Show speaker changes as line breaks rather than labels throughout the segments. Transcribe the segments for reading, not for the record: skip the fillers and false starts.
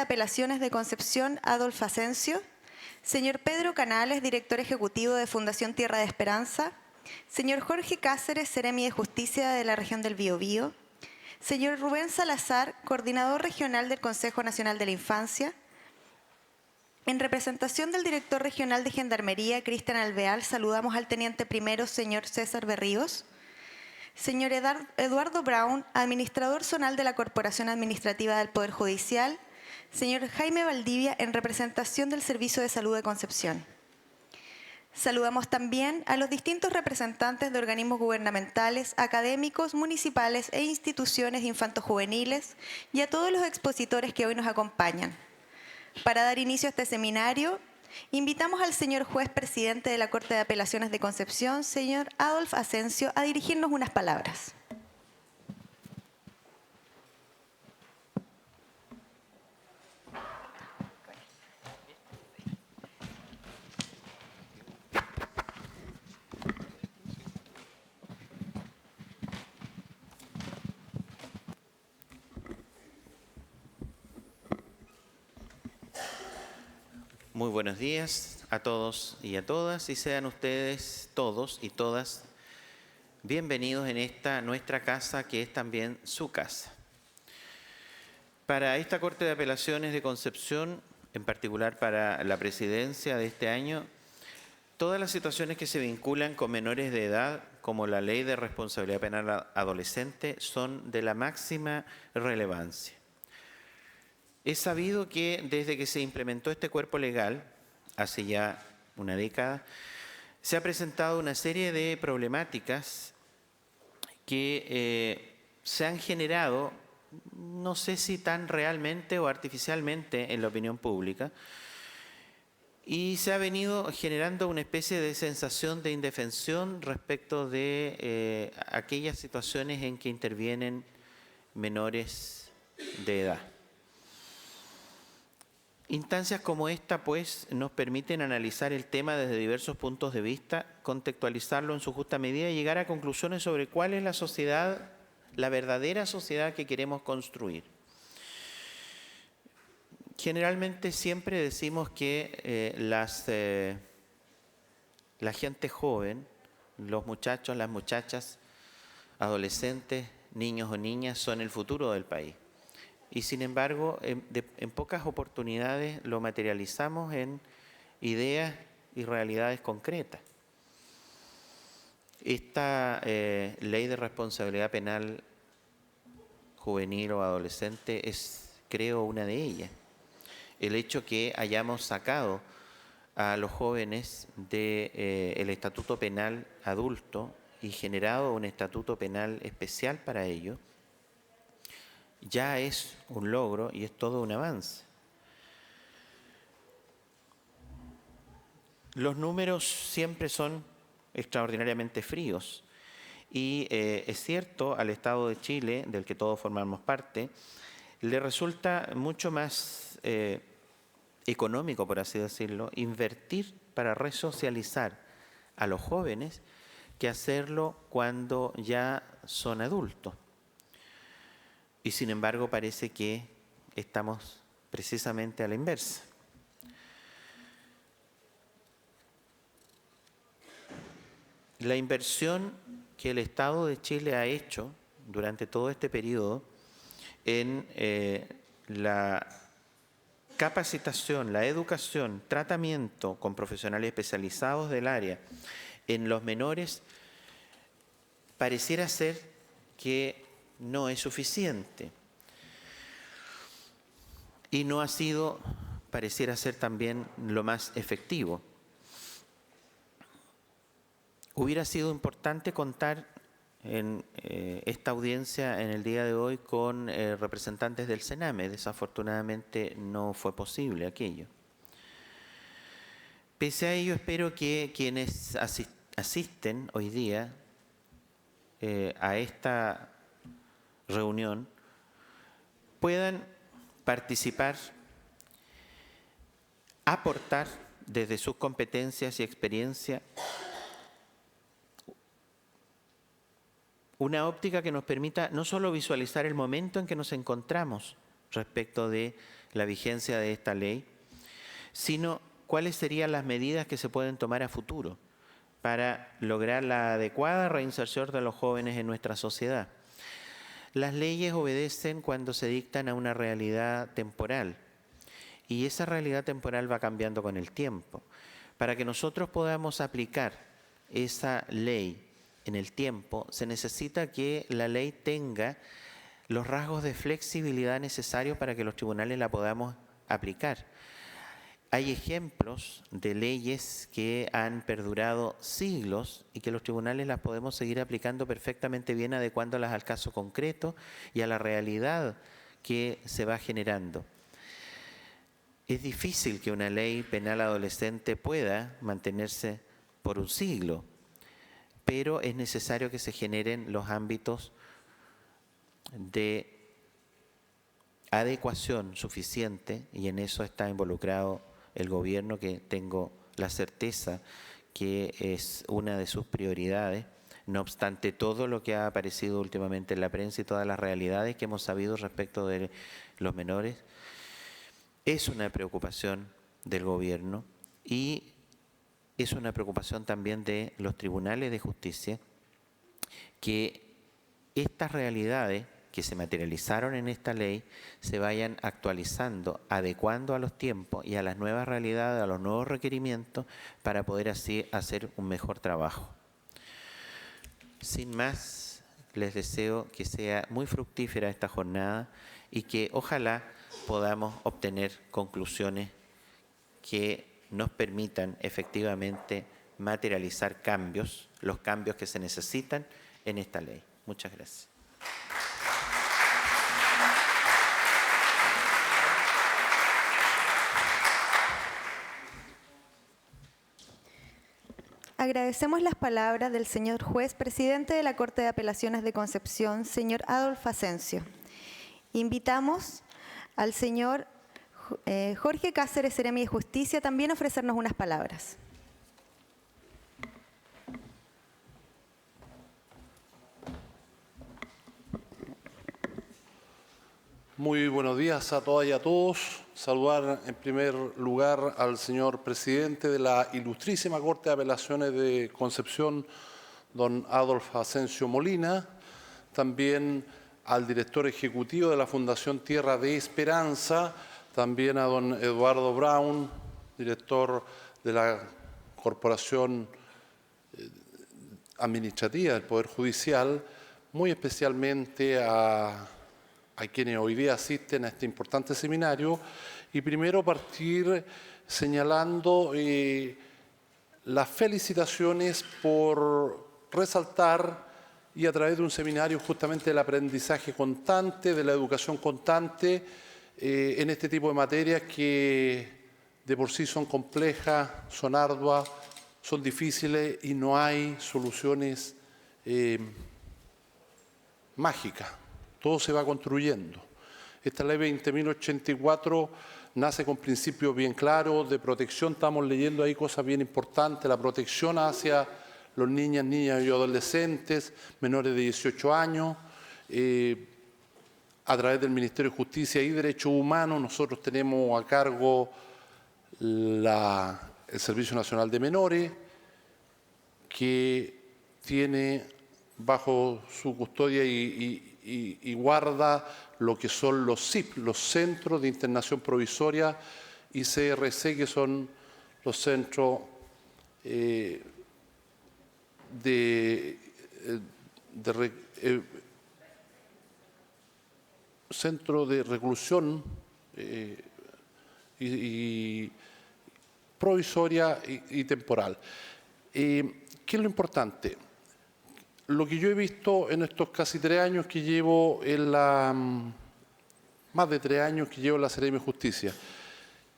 Apelaciones de Concepción, Adolfo Asensio. Señor Pedro Canales, director ejecutivo de Fundación Tierra de Esperanza. Señor Jorge Cáceres, seremi de Justicia de la región del Biobío. Señor Rubén Salazar, coordinador regional del Consejo Nacional de la Infancia. En representación del director regional de Gendarmería, Cristian Alvear, saludamos al teniente primero, señor César Berríos. Señor Eduardo Brown, administrador zonal de la Corporación Administrativa del Poder Judicial. Señor Jaime Valdivia, en representación del Servicio de Salud de Concepción. Saludamos también a los distintos representantes de organismos gubernamentales, académicos, municipales e instituciones infantojuveniles y a todos los expositores que hoy nos acompañan. Para dar inicio a este seminario, invitamos al señor juez presidente de la Corte de Apelaciones de Concepción, señor Adolfo Asensio, a dirigirnos unas palabras.
Muy buenos días a todos y a todas, y sean ustedes todos y todas bienvenidos en esta nuestra casa, que es también su casa. Para esta Corte de Apelaciones de Concepción, en particular para la presidencia de este año, todas las situaciones que se vinculan con menores de edad, como la Ley de Responsabilidad Penal Adolescente, son de la máxima relevancia. Es sabido que desde que se implementó este cuerpo legal, hace ya una década, se ha presentado una serie de problemáticas que se han generado, no sé si tan realmente o artificialmente en la opinión pública, y se ha venido generando una especie de sensación de indefensión respecto de aquellas situaciones en que intervienen menores de edad. Instancias como esta, pues, nos permiten analizar el tema desde diversos puntos de vista, contextualizarlo en su justa medida y llegar a conclusiones sobre cuál es la sociedad, la verdadera sociedad que queremos construir. Generalmente siempre decimos que la gente joven, los muchachos, las muchachas, adolescentes, niños o niñas, son el futuro del país. Y sin embargo, en pocas oportunidades lo materializamos en ideas y realidades concretas. Esta ley de responsabilidad penal juvenil o adolescente es, creo, una de ellas. El hecho que hayamos sacado a los jóvenes del estatuto penal adulto y generado un estatuto penal especial para ellos, ya es un logro y es todo un avance. Los números siempre son extraordinariamente fríos y es cierto, al Estado de Chile, del que todos formamos parte, le resulta mucho más económico, por así decirlo, invertir para resocializar a los jóvenes que hacerlo cuando ya son adultos. Y sin embargo parece que estamos precisamente a la inversa. La inversión que el Estado de Chile ha hecho durante todo este periodo en la capacitación, la educación, tratamiento con profesionales especializados del área en los menores, pareciera ser que no es suficiente. Y no ha sido, pareciera ser también, lo más efectivo. Hubiera sido importante contar en esta audiencia en el día de hoy con representantes del CENAME. Desafortunadamente no fue posible aquello. Pese a ello, espero que quienes asisten hoy día a esta reunión puedan participar, aportar desde sus competencias y experiencia una óptica que nos permita no solo visualizar el momento en que nos encontramos respecto de la vigencia de esta ley, sino cuáles serían las medidas que se pueden tomar a futuro para lograr la adecuada reinserción de los jóvenes en nuestra sociedad. Las leyes obedecen cuando se dictan a una realidad temporal y esa realidad temporal va cambiando con el tiempo. Para que nosotros podamos aplicar esa ley en el tiempo, se necesita que la ley tenga los rasgos de flexibilidad necesarios para que los tribunales la podamos aplicar. Hay ejemplos de leyes que han perdurado siglos y que los tribunales las podemos seguir aplicando perfectamente bien, adecuándolas al caso concreto y a la realidad que se va generando. Es difícil que una ley penal adolescente pueda mantenerse por un siglo, pero es necesario que se generen los ámbitos de adecuación suficiente y en eso está involucrado el gobierno, que tengo la certeza que es una de sus prioridades. No obstante todo lo que ha aparecido últimamente en la prensa y todas las realidades que hemos sabido respecto de los menores, es una preocupación del gobierno y es una preocupación también de los tribunales de justicia, que estas realidades que se materializaron en esta ley se vayan actualizando, adecuando a los tiempos y a las nuevas realidades, a los nuevos requerimientos, para poder así hacer un mejor trabajo. Sin más, les deseo que sea muy fructífera esta jornada y que ojalá podamos obtener conclusiones que nos permitan efectivamente materializar cambios, los cambios que se necesitan en esta ley. Muchas gracias.
Agradecemos las palabras del señor juez presidente de la Corte de Apelaciones de Concepción, señor Adolfo Asensio. Invitamos al señor Jorge Cáceres, Seremi de Justicia, también a ofrecernos unas palabras.
Muy buenos días a todas y a todos. Saludar en primer lugar al señor presidente de la Ilustrísima Corte de Apelaciones de Concepción, don Adolfo Asensio Molina, también al director ejecutivo de la Fundación Tierra de Esperanza, también a don Eduardo Brown, director de la Corporación Administrativa del Poder Judicial, muy especialmente a quienes hoy día asisten a este importante seminario, y primero partir señalando las felicitaciones por resaltar y a través de un seminario justamente del aprendizaje constante, de la educación constante en este tipo de materias que de por sí son complejas, son arduas, son difíciles y no hay soluciones mágicas. Todo se va construyendo. Esta ley 20.084 nace con principios bien claros de protección. Estamos leyendo ahí cosas bien importantes, la protección hacia los niñas y adolescentes menores de 18 años. A través del Ministerio de Justicia y Derechos Humanos, nosotros tenemos a cargo el Servicio Nacional de Menores, que tiene bajo su custodia y guarda lo que son los CIP, los Centros de Internación Provisoria, y CRC, que son los centros centro de reclusión y provisoria y temporal. ¿Qué es lo importante? Lo que yo he visto en estos casi 3 años que llevo más de 3 años que llevo en la Seremi de Justicia,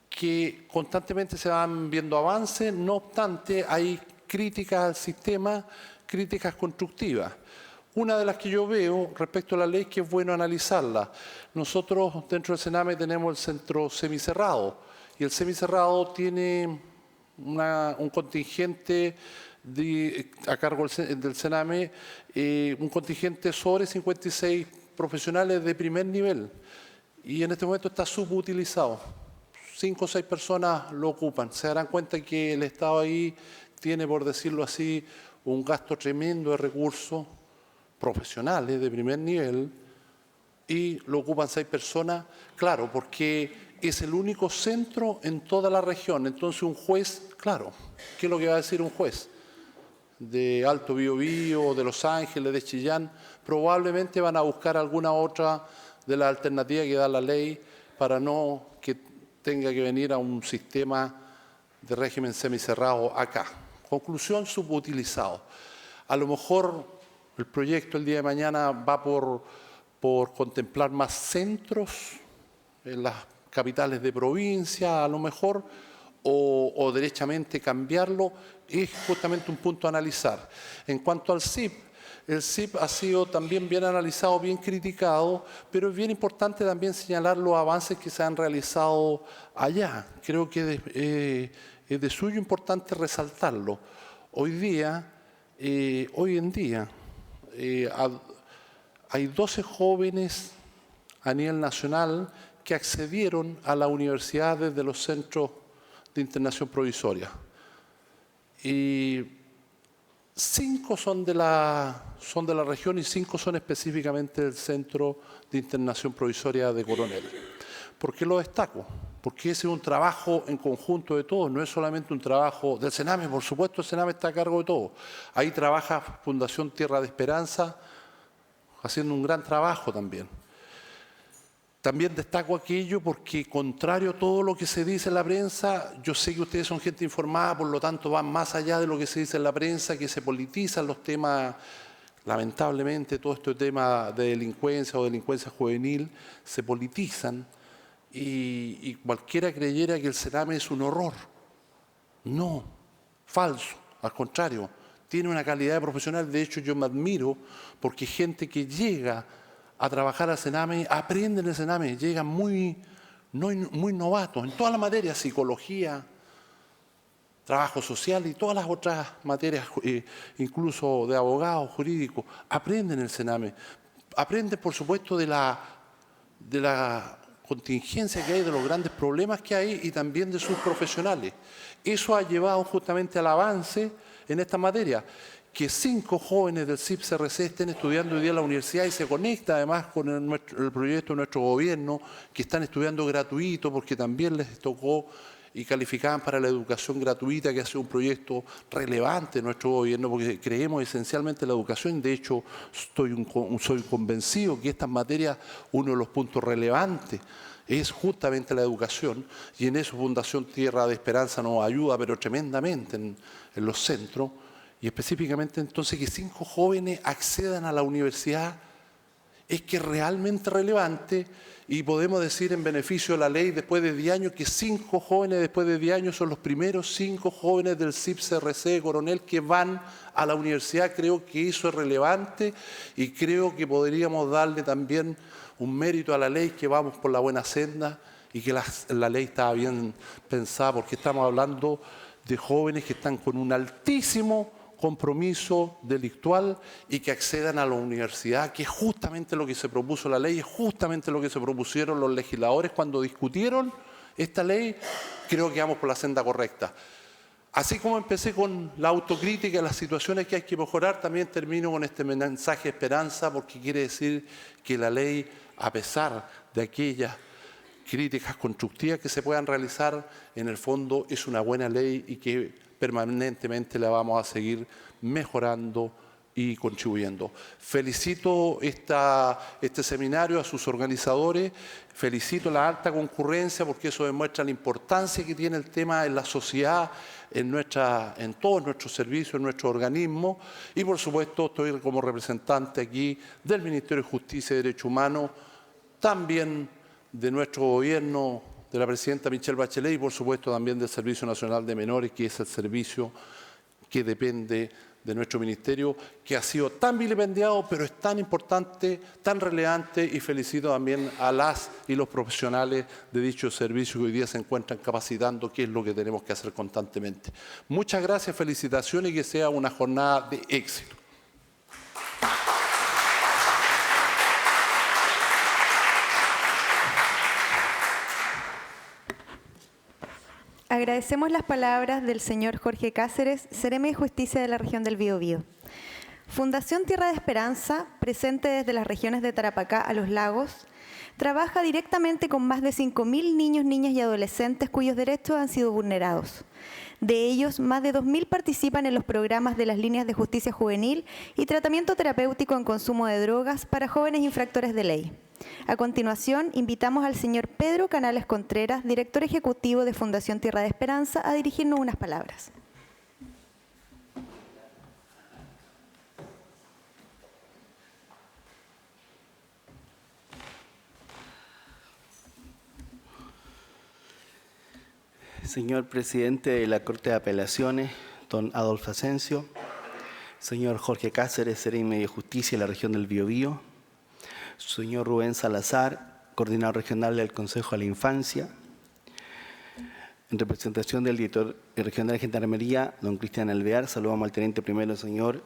que constantemente se van viendo avances, no obstante hay críticas al sistema, críticas constructivas. Una de las que yo veo respecto a la ley es que es bueno analizarla. Nosotros dentro del Sename tenemos el centro semicerrado y el semicerrado tiene un contingente a cargo del Sename, un contingente sobre 56 profesionales de primer nivel. y en este momento está subutilizado. 5 o 6 personas lo ocupan. Se darán cuenta que el Estado ahí tiene, por decirlo así, un gasto tremendo de recursos profesionales de primer nivel y lo ocupan 6 personas, claro, porque es el único centro en toda la región. Entonces un juez, claro, ¿qué es lo que va a decir un juez? De Alto Biobío, de Los Ángeles, de Chillán, probablemente van a buscar alguna otra de las alternativas que da la ley para no que tenga que venir a un sistema de régimen semicerrado acá. Conclusión, subutilizado. A lo mejor el proyecto el día de mañana va por contemplar más centros en las capitales de provincia, a lo mejor, o derechamente cambiarlo, es justamente un punto a analizar. En cuanto al CIP, el CIP ha sido también bien analizado, bien criticado, pero es bien importante también señalar los avances que se han realizado allá. Creo que es de suyo importante resaltarlo. Hoy en día, hay 12 jóvenes a nivel nacional que accedieron a la universidad desde los centros de internación provisoria. Y 5 son de la región y 5 son específicamente del Centro de Internación Provisoria de Coronel. ¿Por qué lo destaco? Porque ese es un trabajo en conjunto de todos, no es solamente un trabajo del Sename, por supuesto el Sename está a cargo de todo. Ahí trabaja Fundación Tierra de Esperanza, haciendo un gran trabajo también. También destaco aquello porque, contrario a todo lo que se dice en la prensa, yo sé que ustedes son gente informada, por lo tanto van más allá de lo que se dice en la prensa, que se politizan los temas, lamentablemente todo este tema de delincuencia o delincuencia juvenil, se politizan y cualquiera creyera que el Sename es un horror. No, falso, al contrario, tiene una calidad de profesional, de hecho yo me admiro porque gente que llega a trabajar al Sename, aprenden el Sename, llegan muy novatos en todas las materias, psicología, trabajo social y todas las otras materias, incluso de abogados, jurídicos, aprenden el Sename. Aprenden, por supuesto, de la contingencia que hay, de los grandes problemas que hay y también de sus profesionales. Eso ha llevado justamente al avance en esta materia. Que 5 jóvenes del CIP-CRC estén estudiando hoy día en la universidad y se conecta además con el proyecto de nuestro gobierno, que están estudiando gratuito porque también les tocó y calificaban para la educación gratuita, que ha sido un proyecto relevante en nuestro gobierno porque creemos esencialmente en la educación. De hecho, soy convencido que estas materias, uno de los puntos relevantes es justamente la educación, y en eso Fundación Tierra de Esperanza nos ayuda, pero tremendamente en los centros. Y específicamente entonces que 5 jóvenes accedan a la universidad es que es realmente relevante, y podemos decir en beneficio de la ley después de 10 años que 5 jóvenes después de 10 años son los primeros 5 jóvenes del CIP-CRC de Coronel que van a la universidad. Creo que eso es relevante y creo que podríamos darle también un mérito a la ley, que vamos por la buena senda y que la ley está bien pensada, porque estamos hablando de jóvenes que están con un altísimo compromiso delictual y que accedan a la universidad, que es justamente lo que se propuso la ley, es justamente lo que se propusieron los legisladores cuando discutieron esta ley. Creo que vamos por la senda correcta. Así como empecé con la autocrítica y las situaciones que hay que mejorar, también termino con este mensaje de esperanza, porque quiere decir que la ley, a pesar de aquellas críticas constructivas que se puedan realizar, en el fondo es una buena ley y que permanentemente la vamos a seguir mejorando y contribuyendo. Felicito este seminario a sus organizadores, felicito la alta concurrencia porque eso demuestra la importancia que tiene el tema en la sociedad, en todos nuestros servicios, en nuestros organismos, y por supuesto estoy como representante aquí del Ministerio de Justicia y Derechos Humanos, también de nuestro gobierno, de la presidenta Michelle Bachelet, y por supuesto también del Servicio Nacional de Menores, que es el servicio que depende de nuestro ministerio, que ha sido tan vilipendiado, pero es tan importante, tan relevante, y felicito también a las y los profesionales de dicho servicio que hoy día se encuentran capacitando, que es lo que tenemos que hacer constantemente. Muchas gracias, felicitaciones y que sea una jornada de éxito.
Agradecemos las palabras del señor Jorge Cáceres, Seremi de Justicia de la región del Biobío. Fundación Tierra de Esperanza, presente desde las regiones de Tarapacá a Los Lagos, trabaja directamente con más de 5.000 niños, niñas y adolescentes cuyos derechos han sido vulnerados. De ellos, más de 2.000 participan en los programas de las líneas de justicia juvenil y tratamiento terapéutico en consumo de drogas para jóvenes infractores de ley. A continuación, invitamos al señor Pedro Canales Contreras, director ejecutivo de Fundación Tierra de Esperanza, a dirigirnos unas palabras.
Señor presidente de la Corte de Apelaciones, don Adolfo Asensio, señor Jorge Cáceres, Seremi de Justicia de la región del Biobío, señor Rubén Salazar, coordinador regional del Consejo de la Infancia, en representación del director regional de Gendarmería, don Cristian Alvear, saludamos al teniente primero, señor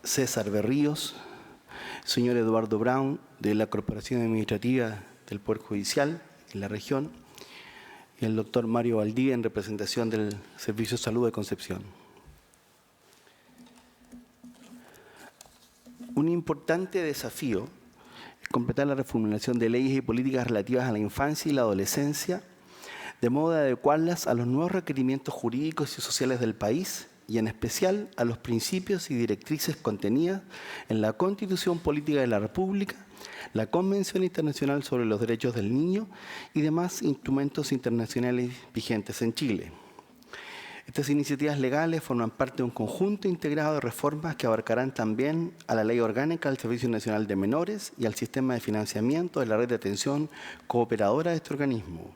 César Berríos, señor Eduardo Brown, de la Corporación Administrativa del Poder Judicial en la región, y el doctor Mario Valdivia, en representación del Servicio de Salud de Concepción. Un importante desafío es completar la reformulación de leyes y políticas relativas a la infancia y la adolescencia, de modo de adecuarlas a los nuevos requerimientos jurídicos y sociales del país, y en especial a los principios y directrices contenidas en la Constitución Política de la República, la Convención Internacional sobre los Derechos del Niño y demás instrumentos internacionales vigentes en Chile. Estas iniciativas legales forman parte de un conjunto integrado de reformas que abarcarán también a la Ley Orgánica del Servicio Nacional de Menores y al sistema de financiamiento de la red de atención cooperadora de este organismo.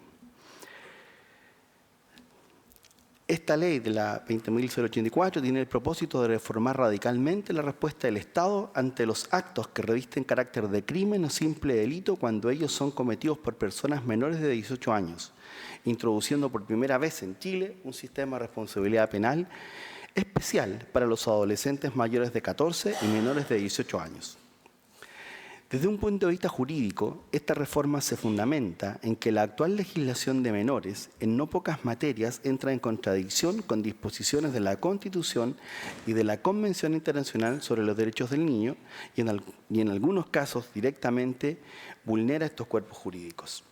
Esta ley de la 20.084 tiene el propósito de reformar radicalmente la respuesta del Estado ante los actos que revisten carácter de crimen o simple delito cuando ellos son cometidos por personas menores de 18 años, introduciendo por primera vez en Chile un sistema de responsabilidad penal especial para los adolescentes mayores de 14 y menores de 18 años. Desde un punto de vista jurídico, esta reforma se fundamenta en que la actual legislación de menores en no pocas materias entra en contradicción con disposiciones de la Constitución y de la Convención Internacional sobre los Derechos del Niño y en algunos casos directamente vulnera estos cuerpos jurídicos.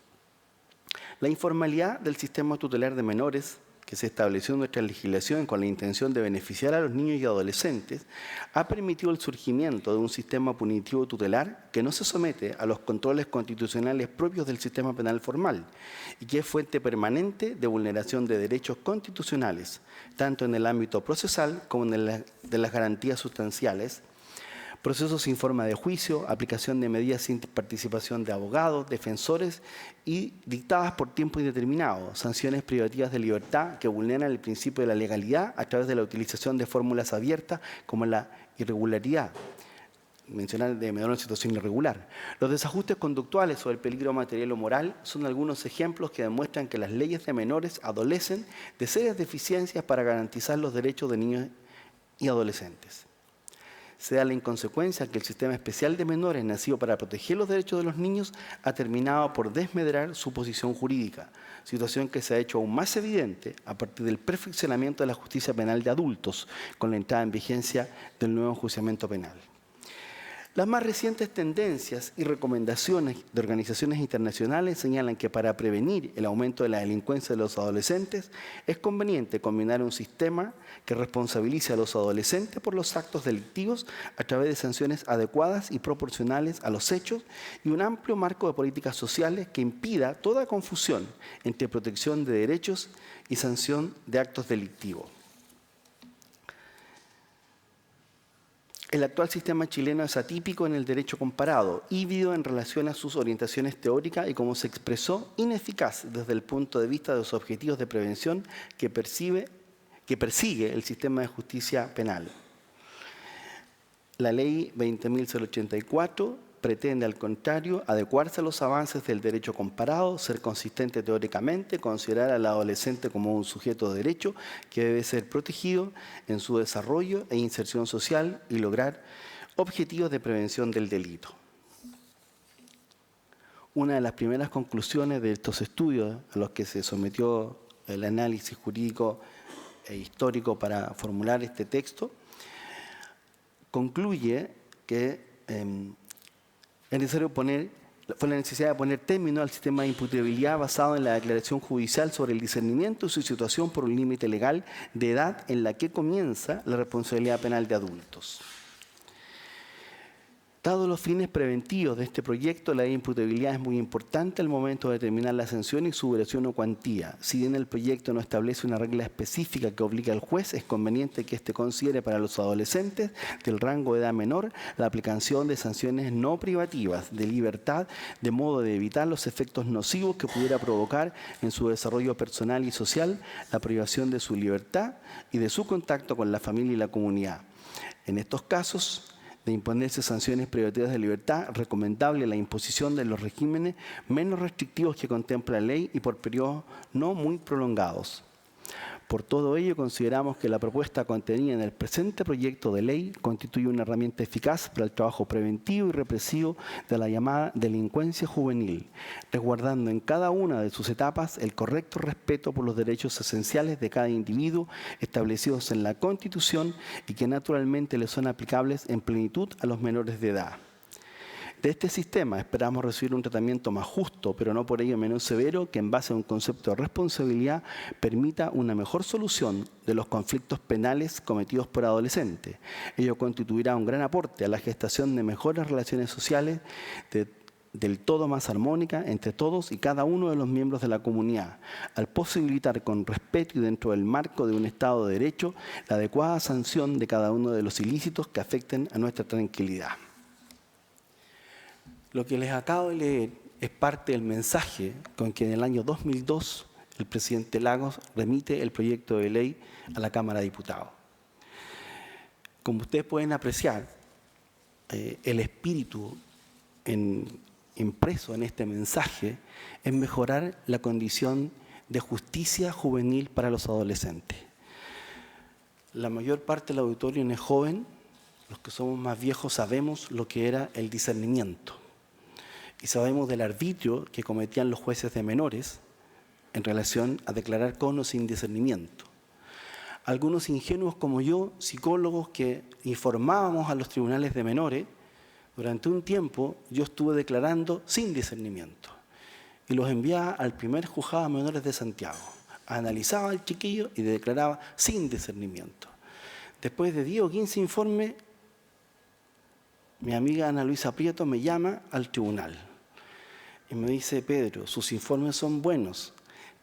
La informalidad del sistema tutelar de menores que se estableció en nuestra legislación con la intención de beneficiar a los niños y adolescentes, ha permitido el surgimiento de un sistema punitivo tutelar que no se somete a los controles constitucionales propios del sistema penal formal y que es fuente permanente de vulneración de derechos constitucionales, tanto en el ámbito procesal como en el de las garantías sustanciales, procesos sin forma de juicio, aplicación de medidas sin participación de abogados, defensores y dictadas por tiempo indeterminado, sanciones privativas de libertad que vulneran el principio de la legalidad a través de la utilización de fórmulas abiertas como la irregularidad, mencionar de menor en situación irregular. Los desajustes conductuales o el peligro material o moral son algunos ejemplos que demuestran que las leyes de menores adolecen de serias deficiencias para garantizar los derechos de niños y adolescentes. Se da la inconsecuencia que el sistema especial de menores nacido para proteger los derechos de los niños ha terminado por desmedrar su posición jurídica, situación que se ha hecho aún más evidente a partir del perfeccionamiento de la justicia penal de adultos con la entrada en vigencia del nuevo enjuiciamiento penal. Las más recientes tendencias y recomendaciones de organizaciones internacionales señalan que para prevenir el aumento de la delincuencia de los adolescentes es conveniente combinar un sistema que responsabilice a los adolescentes por los actos delictivos a través de sanciones adecuadas y proporcionales a los hechos y un amplio marco de políticas sociales que impida toda confusión entre protección de derechos y sanción de actos delictivos. El actual sistema chileno es atípico en el derecho comparado, híbrido en relación a sus orientaciones teóricas y, como se expresó, ineficaz desde el punto de vista de los objetivos de prevención que persigue el sistema de justicia penal. La ley 20.084 pretende, al contrario, adecuarse a los avances del derecho comparado, ser consistente teóricamente, considerar al adolescente como un sujeto de derecho que debe ser protegido en su desarrollo e inserción social y lograr objetivos de prevención del delito. Una de las primeras conclusiones de estos estudios a los que se sometió el análisis jurídico e histórico para formular este texto, concluye que fue la necesidad de poner término al sistema de imputabilidad basado en la declaración judicial sobre el discernimiento y su situación por un límite legal de edad en la que comienza la responsabilidad penal de adultos. Dados los fines preventivos de este proyecto, la imputabilidad es muy importante al momento de determinar la sanción y su duración o cuantía. Si bien el proyecto no establece una regla específica que obligue al juez, es conveniente que éste considere para los adolescentes del rango de edad menor la aplicación de sanciones no privativas de libertad, de modo de evitar los efectos nocivos que pudiera provocar en su desarrollo personal y social la privación de su libertad y de su contacto con la familia y la comunidad. En estos casos, de imponerse sanciones privativas de libertad, recomendable la imposición de los regímenes menos restrictivos que contempla la ley y por periodos no muy prolongados. Por todo ello, consideramos que la propuesta contenida en el presente proyecto de ley constituye una herramienta eficaz para el trabajo preventivo y represivo de la llamada delincuencia juvenil, resguardando en cada una de sus etapas el correcto respeto por los derechos esenciales de cada individuo establecidos en la Constitución y que naturalmente le son aplicables en plenitud a los menores de edad. De este sistema esperamos recibir un tratamiento más justo, pero no por ello menos severo, que en base a un concepto de responsabilidad permita una mejor solución de los conflictos penales cometidos por adolescentes. Ello constituirá un gran aporte a la gestación de mejores relaciones sociales del todo más armónica entre todos y cada uno de los miembros de la comunidad, al posibilitar con respeto y dentro del marco de un Estado de Derecho la adecuada sanción de cada uno de los ilícitos que afecten a nuestra tranquilidad. Lo que les acabo de leer es parte del mensaje con que en el año 2002 el presidente Lagos remite el proyecto de ley a la Cámara de Diputados. Como ustedes pueden apreciar, el espíritu impreso en este mensaje es mejorar la condición de justicia juvenil para los adolescentes. La mayor parte del auditorio no es joven, los que somos más viejos sabemos lo que era el discernimiento. Y sabemos del arbitrio que cometían los jueces de menores en relación a declarar con o sin discernimiento. Algunos ingenuos como yo, psicólogos que informábamos a los tribunales de menores, durante un tiempo yo estuve declarando sin discernimiento y los enviaba al primer juzgado de menores de Santiago. Analizaba al chiquillo y declaraba sin discernimiento. Después de 10 o 15 informes, mi amiga Ana Luisa Prieto me llama al tribunal y me dice: Pedro, sus informes son buenos,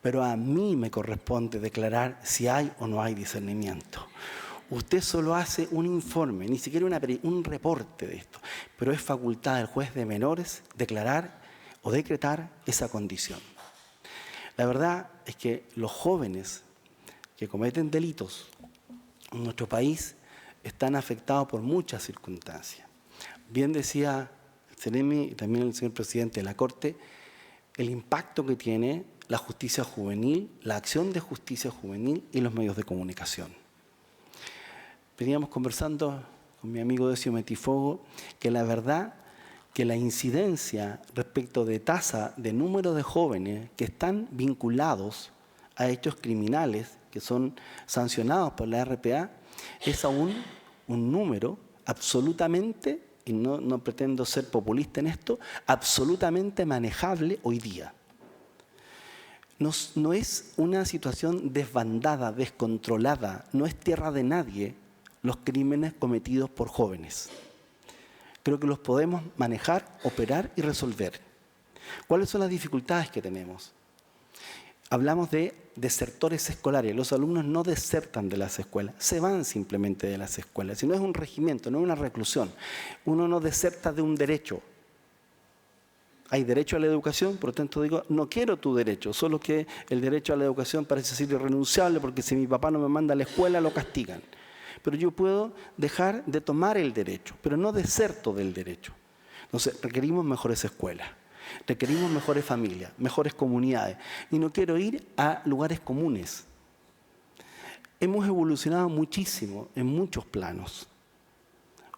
pero a mí me corresponde declarar si hay o no hay discernimiento. Usted solo hace un informe, ni siquiera un reporte de esto, pero es facultad del juez de menores declarar o decretar esa condición. La verdad es que los jóvenes que cometen delitos en nuestro país están afectados por muchas circunstancias. Bien decía el Ceremi y también el señor presidente de la Corte, el impacto que tiene la justicia juvenil, la acción de justicia juvenil y los medios de comunicación. Veníamos conversando con mi amigo Decio Metifogo que la verdad que la incidencia respecto de tasa de número de jóvenes que están vinculados a hechos criminales que son sancionados por la RPA es aún un número absolutamente, y no pretendo ser populista en esto, absolutamente manejable hoy día. No es una situación desbandada, descontrolada, no es tierra de nadie los crímenes cometidos por jóvenes. Creo que los podemos manejar, operar y resolver. ¿Cuáles son las dificultades que tenemos? Hablamos de desertores escolares. Los alumnos no desertan de las escuelas, se van simplemente de las escuelas. Si no es un regimiento, no es una reclusión. Uno no deserta de un derecho. Hay derecho a la educación, por lo tanto digo, no quiero tu derecho, solo que el derecho a la educación parece ser irrenunciable porque si mi papá no me manda a la escuela lo castigan. Pero yo puedo dejar de tomar el derecho, pero no deserto del derecho. Entonces, requerimos mejores escuelas, requerimos mejores familias, mejores comunidades. Y no quiero ir a lugares comunes. Hemos evolucionado muchísimo en muchos planos.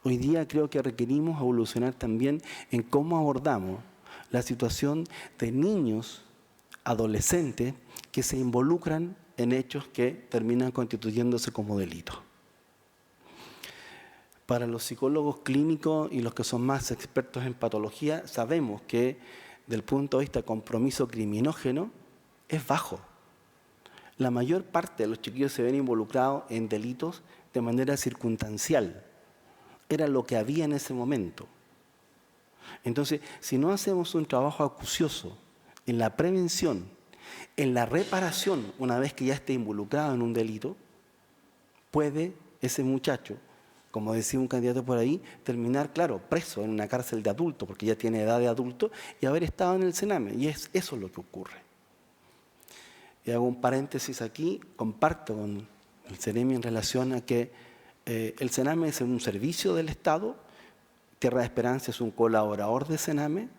Hoy día creo que requerimos evolucionar también en cómo abordamos la situación de niños, adolescentes, que que se involucran en hechos que terminan constituyéndose como delito. Para los psicólogos clínicos y los que son más expertos en patología, sabemos que del punto de vista de compromiso criminógeno es bajo. La mayor parte de los chiquillos se ven involucrados en delitos de manera circunstancial. Era lo que había en ese momento. Entonces, si no hacemos un trabajo acucioso en la prevención, en la reparación, una vez que ya esté involucrado en un delito, puede ese muchacho, como decía un candidato por ahí, terminar, claro, preso en una cárcel de adulto, porque ya tiene edad de adulto, y haber estado en el Sename. Y es eso lo que ocurre. Y hago un paréntesis aquí, comparto con el Ceremi en relación a que el Sename es un servicio del Estado, Tierra de Esperanza es un colaborador de Sename,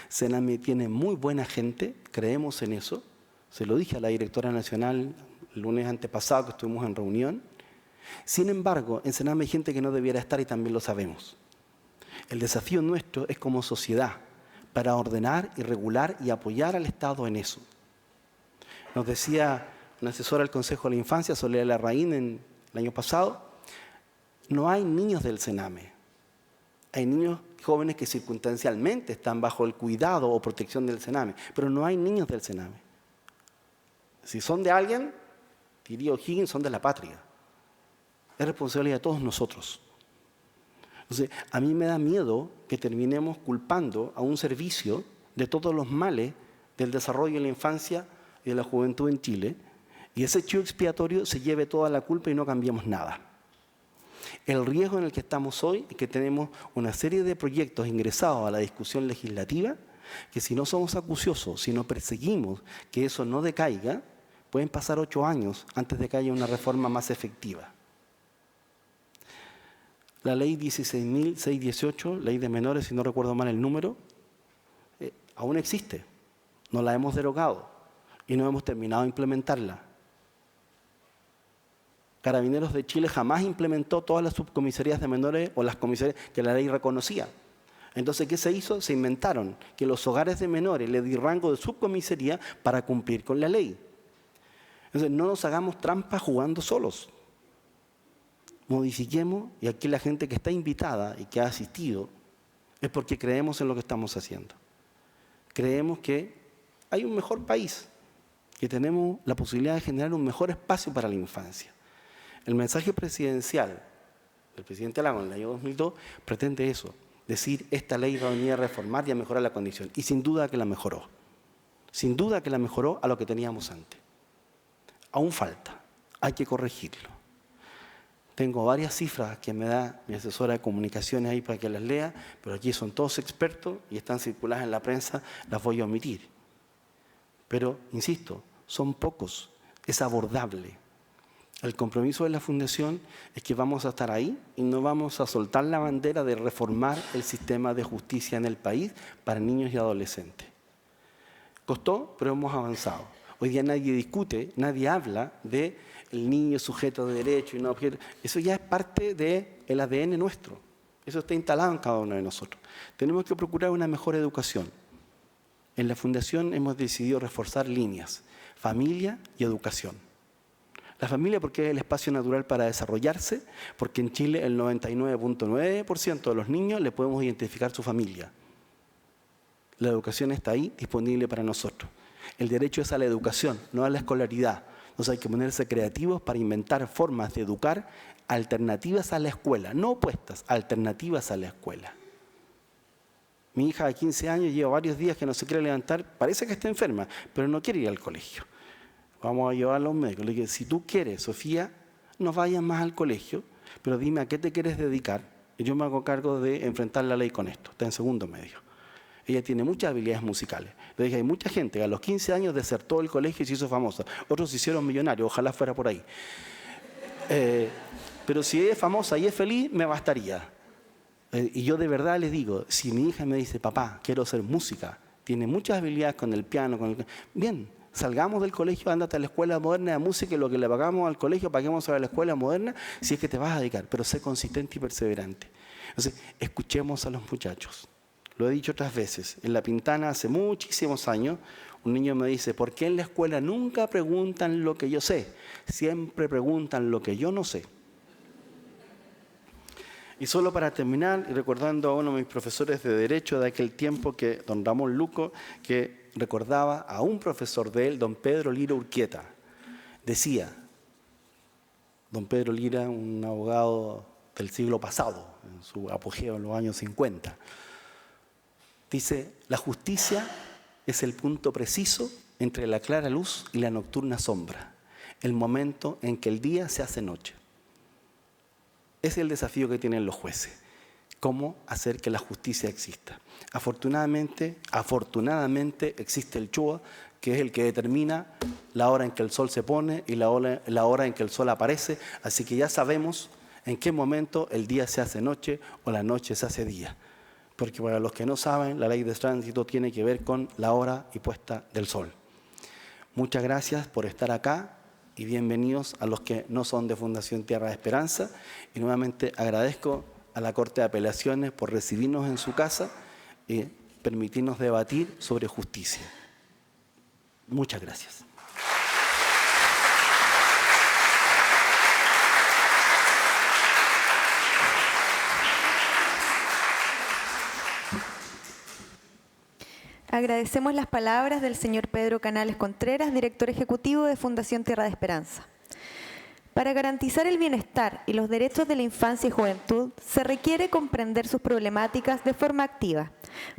Sename tiene muy buena gente, creemos en eso, se lo dije a la directora nacional el lunes antepasado que estuvimos en reunión. Sin embargo, en Sename hay gente que no debiera estar y también lo sabemos. El desafío nuestro es como sociedad para ordenar y regular y apoyar al Estado en eso. Nos decía una asesora del Consejo de la Infancia, Soledad Larraín, el año pasado, no hay niños del Sename. Hay niños jóvenes que circunstancialmente están bajo el cuidado o protección del Sename, pero no hay niños del Sename. Si son de alguien, diría O'Higgins, son de la patria. Es responsabilidad de todos nosotros. Entonces, a mí me da miedo que terminemos culpando a un servicio de todos los males del desarrollo de la infancia y de la juventud en Chile, y ese chivo expiatorio se lleve toda la culpa y no cambiemos nada. El riesgo en el que estamos hoy es que tenemos una serie de proyectos ingresados a la discusión legislativa que si no somos acuciosos, si no perseguimos que eso no decaiga, pueden pasar 8 años antes de que haya una reforma más efectiva. La ley 16.618, ley de menores, si no recuerdo mal el número, aún existe, no la hemos derogado y no hemos terminado de implementarla. Carabineros de Chile jamás implementó todas las subcomisarías de menores o las comisarías que la ley reconocía. Entonces, ¿qué se hizo? Se inventaron que los hogares de menores les di rango de subcomisaría para cumplir con la ley. Entonces, no nos hagamos trampas jugando solos. Modifiquemos, y aquí la gente que está invitada y que ha asistido, es porque creemos en lo que estamos haciendo. Creemos que hay un mejor país, que tenemos la posibilidad de generar un mejor espacio para la infancia. El mensaje presidencial del presidente Lagos en el año 2002 pretende eso, decir esta ley va a venir a reformar y a mejorar la condición. Y sin duda que la mejoró. Sin duda que la mejoró a lo que teníamos antes. Aún falta, hay que corregirlo. Tengo varias cifras que me da mi asesora de comunicaciones ahí para que las lea, pero aquí son todos expertos y están circuladas en la prensa, las voy a omitir. Pero, insisto, son pocos, es abordable. El compromiso de la Fundación es que vamos a estar ahí y no vamos a soltar la bandera de reformar el sistema de justicia en el país para niños y adolescentes. Costó, pero hemos avanzado. Hoy día nadie discute, nadie habla de el niño sujeto de derecho y no objeto. Eso ya es parte del ADN nuestro. Eso está instalado en cada uno de nosotros. Tenemos que procurar una mejor educación. En la Fundación hemos decidido reforzar líneas, familia y educación. La familia porque es el espacio natural para desarrollarse, porque en Chile el 99.9% de los niños le podemos identificar su familia. La educación está ahí, disponible para nosotros. El derecho es a la educación, no a la escolaridad. Entonces hay que ponerse creativos para inventar formas de educar alternativas a la escuela, no opuestas, alternativas a la escuela. Mi hija de 15 años lleva varios días que no se quiere levantar, parece que está enferma, pero no quiere ir al colegio. Vamos a llevarla a un médico. Le dije, si tú quieres, Sofía, no vayas más al colegio, pero dime a qué te quieres dedicar. Y yo me hago cargo de enfrentar la ley con esto. Está en segundo medio. Ella tiene muchas habilidades musicales. Le dije, hay mucha gente que a los 15 años desertó el colegio y se hizo famosa. Otros se hicieron millonarios, ojalá fuera por ahí. Pero si ella es famosa y es feliz, me bastaría. Y yo de verdad les digo, si mi hija me dice, papá, quiero hacer música, tiene muchas habilidades con el piano, bien, salgamos del colegio, ándate a la escuela moderna de música y lo que le pagamos al colegio, paguemos a la escuela moderna, si es que te vas a dedicar, pero sé consistente y perseverante. Entonces, escuchemos a los muchachos. Lo he dicho otras veces, en La Pintana hace muchísimos años, Un niño me dice, ¿por qué en la escuela nunca preguntan lo que yo sé? Siempre preguntan lo que yo no sé. Y solo para terminar, y recordando a uno de mis profesores de Derecho de aquel tiempo, que don Ramón Luco, que recordaba a un profesor de él, don Pedro Lira Urquieta. Decía, don Pedro Lira, un abogado del siglo pasado, en su apogeo en los años 50, dice, la justicia es el punto preciso entre la clara luz y la nocturna sombra, el momento en que el día se hace noche. Ese es el desafío que tienen los jueces, cómo hacer que la justicia exista. Afortunadamente existe el CHUA, que es el que determina la hora en que el sol se pone y la hora en que el sol aparece, así que ya sabemos en qué momento el día se hace noche o la noche se hace día. Porque para los que no saben, la ley de tránsito tiene que ver con la hora y puesta del sol. Muchas gracias por estar acá y bienvenidos a los que no son de Fundación Tierra de Esperanza. Y nuevamente agradezco a la Corte de Apelaciones por recibirnos en su casa y permitirnos debatir sobre justicia. Muchas gracias.
Agradecemos las palabras del señor Pedro Canales Contreras, director ejecutivo de Fundación Tierra de Esperanza. Para garantizar el bienestar y los derechos de la infancia y juventud, se requiere comprender sus problemáticas de forma activa,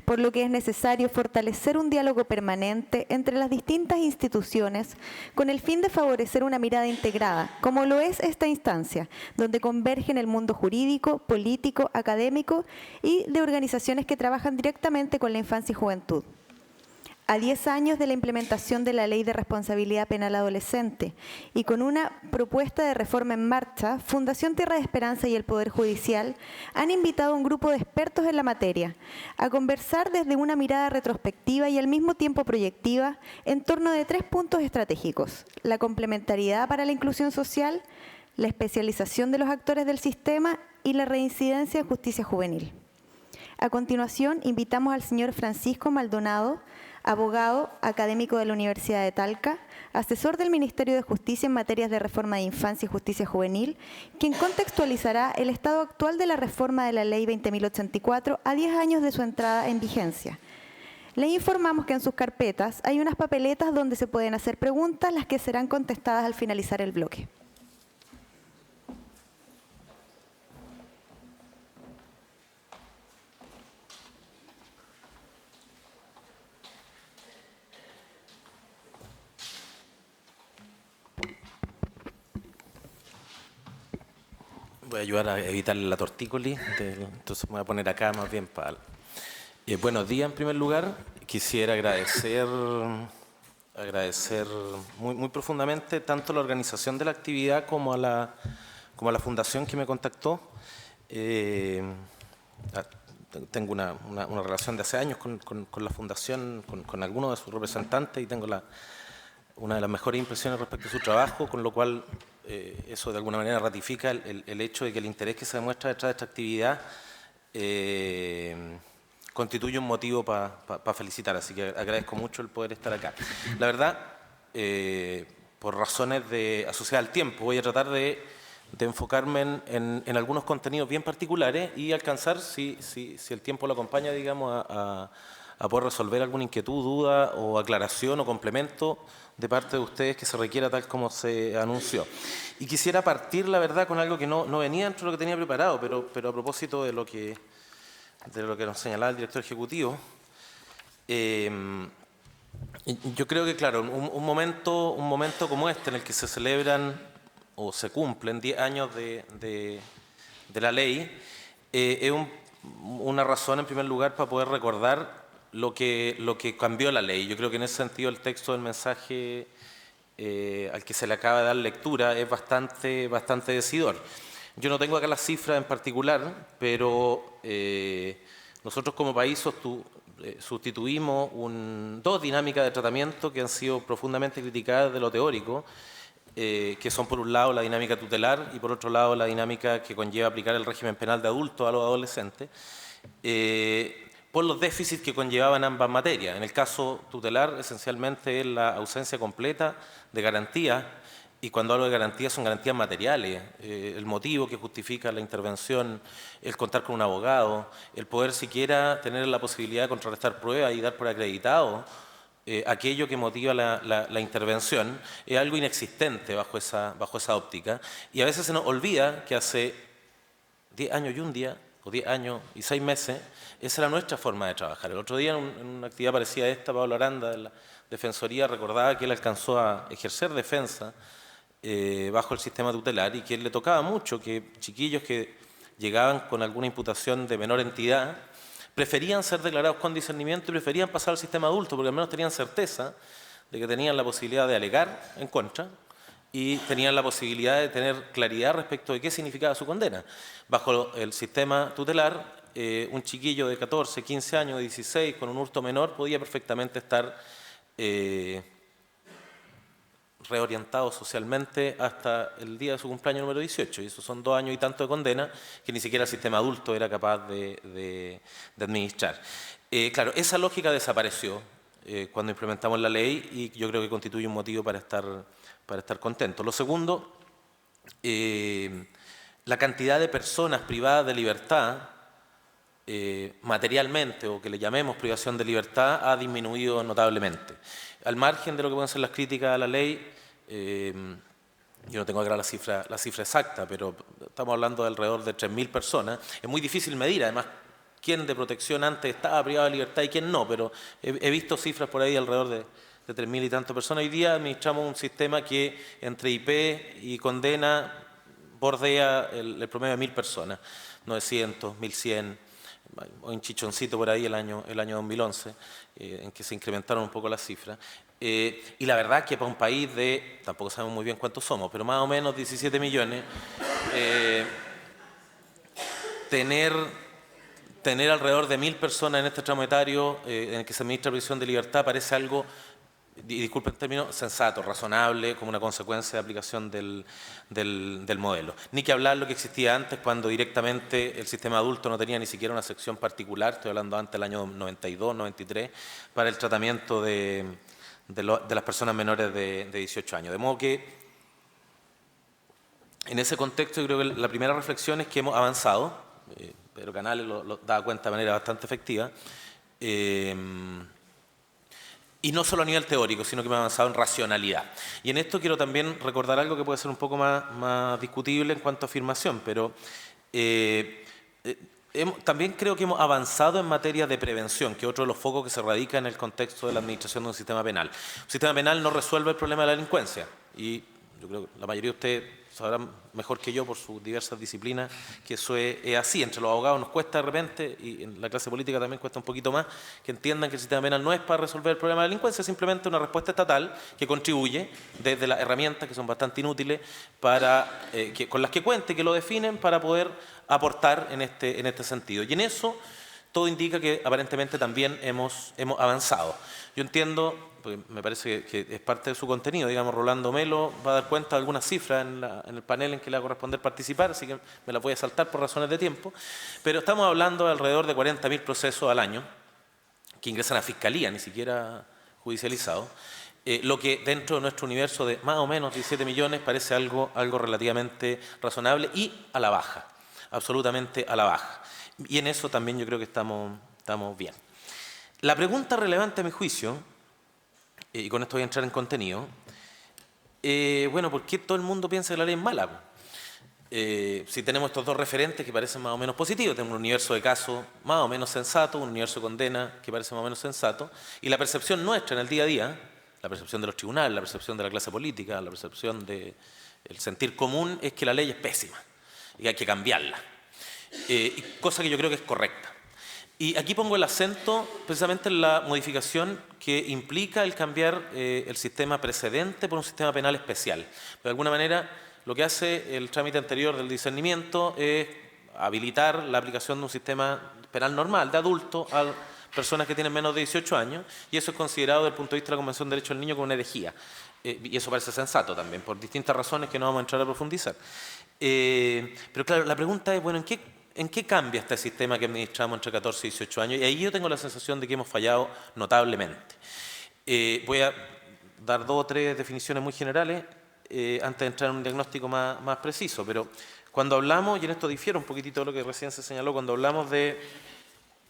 por lo que es necesario fortalecer un diálogo permanente entre las distintas instituciones con el fin de favorecer una mirada integrada, como lo es esta instancia, donde convergen el mundo jurídico, político, académico y de organizaciones que trabajan directamente con la infancia y juventud. A 10 años de la implementación de la Ley de Responsabilidad Penal Adolescente y con una propuesta de reforma en marcha, Fundación Tierra de Esperanza y el Poder Judicial han invitado a un grupo de expertos en la materia a conversar desde una mirada retrospectiva y al mismo tiempo proyectiva en torno de 3 puntos estratégicos: la complementariedad para la inclusión social, la especialización de los actores del sistema y la reincidencia en justicia juvenil. A continuación, invitamos al señor Francisco Maldonado, abogado, académico de la Universidad de Talca, asesor del Ministerio de Justicia en materias de reforma de infancia y justicia juvenil, quien contextualizará el estado actual de la reforma de la Ley 20.084 a 10 años de su entrada en vigencia. Le informamos que en sus carpetas hay unas papeletas donde se pueden hacer preguntas, las que serán contestadas al finalizar el bloque.
Voy a ayudar a evitar la tortícolis, entonces me voy a poner acá más bien para... buenos días en primer lugar. Quisiera agradecer muy profundamente tanto la organización de la actividad como a la fundación que me contactó. Tengo una relación de hace años con la fundación, con algunos de sus representantes, y tengo una de las mejores impresiones respecto a su trabajo, con lo cual eso de alguna manera ratifica el hecho de que el interés que se demuestra detrás de esta actividad constituye un motivo para felicitar, así que agradezco mucho el poder estar acá. La verdad, por razones asociadas al tiempo, voy a tratar de enfocarme en algunos contenidos bien particulares y alcanzar, si el tiempo lo acompaña, digamos, a poder resolver alguna inquietud, duda o aclaración o complemento de parte de ustedes que se requiera, tal como se anunció. Y quisiera partir, la verdad, con algo que no venía dentro de lo que tenía preparado, pero a propósito de lo que nos señalaba el director ejecutivo. Yo creo que, claro, un momento como este, en el que se celebran o se cumplen 10 años de la ley, es una razón, en primer lugar, para poder recordar lo que cambió la ley. Yo creo que en ese sentido el texto del mensaje al que se le acaba de dar lectura es bastante decidor. Yo no tengo acá las cifras en particular, pero nosotros como país sustituimos dos dinámicas de tratamiento que han sido profundamente criticadas de lo teórico, que son por un lado la dinámica tutelar y por otro lado la dinámica que conlleva aplicar el régimen penal de adultos a los adolescentes. por los déficits que conllevaban ambas materias. En el caso tutelar, esencialmente es la ausencia completa de garantías, y cuando hablo de garantías son garantías materiales, el motivo que justifica la intervención, el contar con un abogado, el poder siquiera tener la posibilidad de contrarrestar pruebas y dar por acreditado aquello que motiva la intervención, es algo inexistente bajo esa óptica, y a veces se nos olvida que hace 10 años y un día, o 10 años y 6 meses, esa era nuestra forma de trabajar. El otro día, en una actividad parecida a esta, Pablo Aranda de la Defensoría recordaba que él alcanzó a ejercer defensa bajo el sistema tutelar, y que le tocaba mucho que chiquillos que llegaban con alguna imputación de menor entidad preferían ser declarados con discernimiento y preferían pasar al sistema adulto, porque al menos tenían certeza de que tenían la posibilidad de alegar en contra y tenían la posibilidad de tener claridad respecto de qué significaba su condena. Bajo el sistema tutelar, un chiquillo de 14, 15 años, 16, con un hurto menor, podía perfectamente estar reorientado socialmente hasta el día de su cumpleaños número 18, y eso son 2 años y tanto de condena que ni siquiera el sistema adulto era capaz de administrar. Claro, esa lógica desapareció cuando implementamos la ley, y yo creo que constituye un motivo para estar contentos. Lo segundo, la cantidad de personas privadas de libertad materialmente, o que le llamemos privación de libertad, ha disminuido notablemente. Al margen de lo que pueden ser las críticas a la ley, yo no tengo acá la cifra exacta, pero estamos hablando de alrededor de 3.000 personas. Es muy difícil medir, además, quién de protección antes estaba privado de libertad y quién no, pero he visto cifras por ahí alrededor de 3.000 y tantas personas. Hoy día administramos un sistema que entre IP y condena bordea el promedio de 1.000 personas, 900, 1.100, o un chichoncito por ahí el año 2011, en que se incrementaron un poco las cifras. Y la verdad que para un país de, tampoco sabemos muy bien cuántos somos, pero más o menos 17 millones, tener alrededor de 1.000 personas en este tramo etario en el que se administra prisión de libertad parece algo, y disculpen el término, sensato, razonable, como una consecuencia de aplicación del modelo. Ni que hablar lo que existía antes, cuando directamente el sistema adulto no tenía ni siquiera una sección particular, estoy hablando antes del año 92, 93, para el tratamiento de las personas menores de 18 años. De modo que, en ese contexto, yo creo que la primera reflexión es que hemos avanzado, Pedro Canales lo da cuenta de manera bastante efectiva, y no solo a nivel teórico, sino que me ha avanzado en racionalidad. Y en esto quiero también recordar algo que puede ser un poco más discutible en cuanto a afirmación, pero también creo que hemos avanzado en materia de prevención, que es otro de los focos que se radica en el contexto de la administración de un sistema penal. Un sistema penal no resuelve el problema de la delincuencia, y yo creo que la mayoría de ustedes sabrán mejor que yo por sus diversas disciplinas que eso es así. Entre los abogados nos cuesta de repente, y en la clase política también cuesta un poquito más, que entiendan que el sistema penal no es para resolver el problema de la delincuencia, es simplemente una respuesta estatal que contribuye desde las herramientas que son bastante inútiles con las que cuente, que lo definen, para poder aportar en este sentido. Y en eso todo indica que aparentemente también hemos avanzado. Yo entiendo, porque me parece que es parte de su contenido, digamos, Rolando Melo va a dar cuenta de algunas cifras en el panel en que le va a corresponder participar, así que me las voy a saltar por razones de tiempo, pero estamos hablando de alrededor de 40.000 procesos al año que ingresan a fiscalía, ni siquiera judicializados, lo que dentro de nuestro universo de más o menos 17 millones parece algo relativamente razonable y a la baja, absolutamente a la baja. Y en eso también yo creo que estamos bien. La pregunta relevante a mi juicio, y con esto voy a entrar en contenido, bueno, ¿por qué todo el mundo piensa que la ley es mala? Si tenemos estos dos referentes que parecen más o menos positivos, tenemos un universo de casos más o menos sensato, un universo de condena que parece más o menos sensato, y la percepción nuestra en el día a día, la percepción de los tribunales, la percepción de la clase política, la percepción del sentir común, es que la ley es pésima y que hay que cambiarla, cosa que yo creo que es correcta. Y aquí pongo el acento precisamente en la modificación que implica el cambiar el sistema precedente por un sistema penal especial. De alguna manera, lo que hace el trámite anterior del discernimiento es habilitar la aplicación de un sistema penal normal, de adulto, a personas que tienen menos de 18 años, y eso es considerado desde el punto de vista de la Convención de Derechos del Niño como una herejía. Y eso parece sensato también, por distintas razones que no vamos a entrar a profundizar. Pero claro, la pregunta es, bueno, ¿En qué cambia este sistema que administramos entre 14 y 18 años? Y ahí yo tengo la sensación de que hemos fallado notablemente. Voy a dar 2 o 3 definiciones muy generales antes de entrar en un diagnóstico más preciso, pero cuando hablamos, y en esto difiere un poquitito de lo que recién se señaló, cuando hablamos de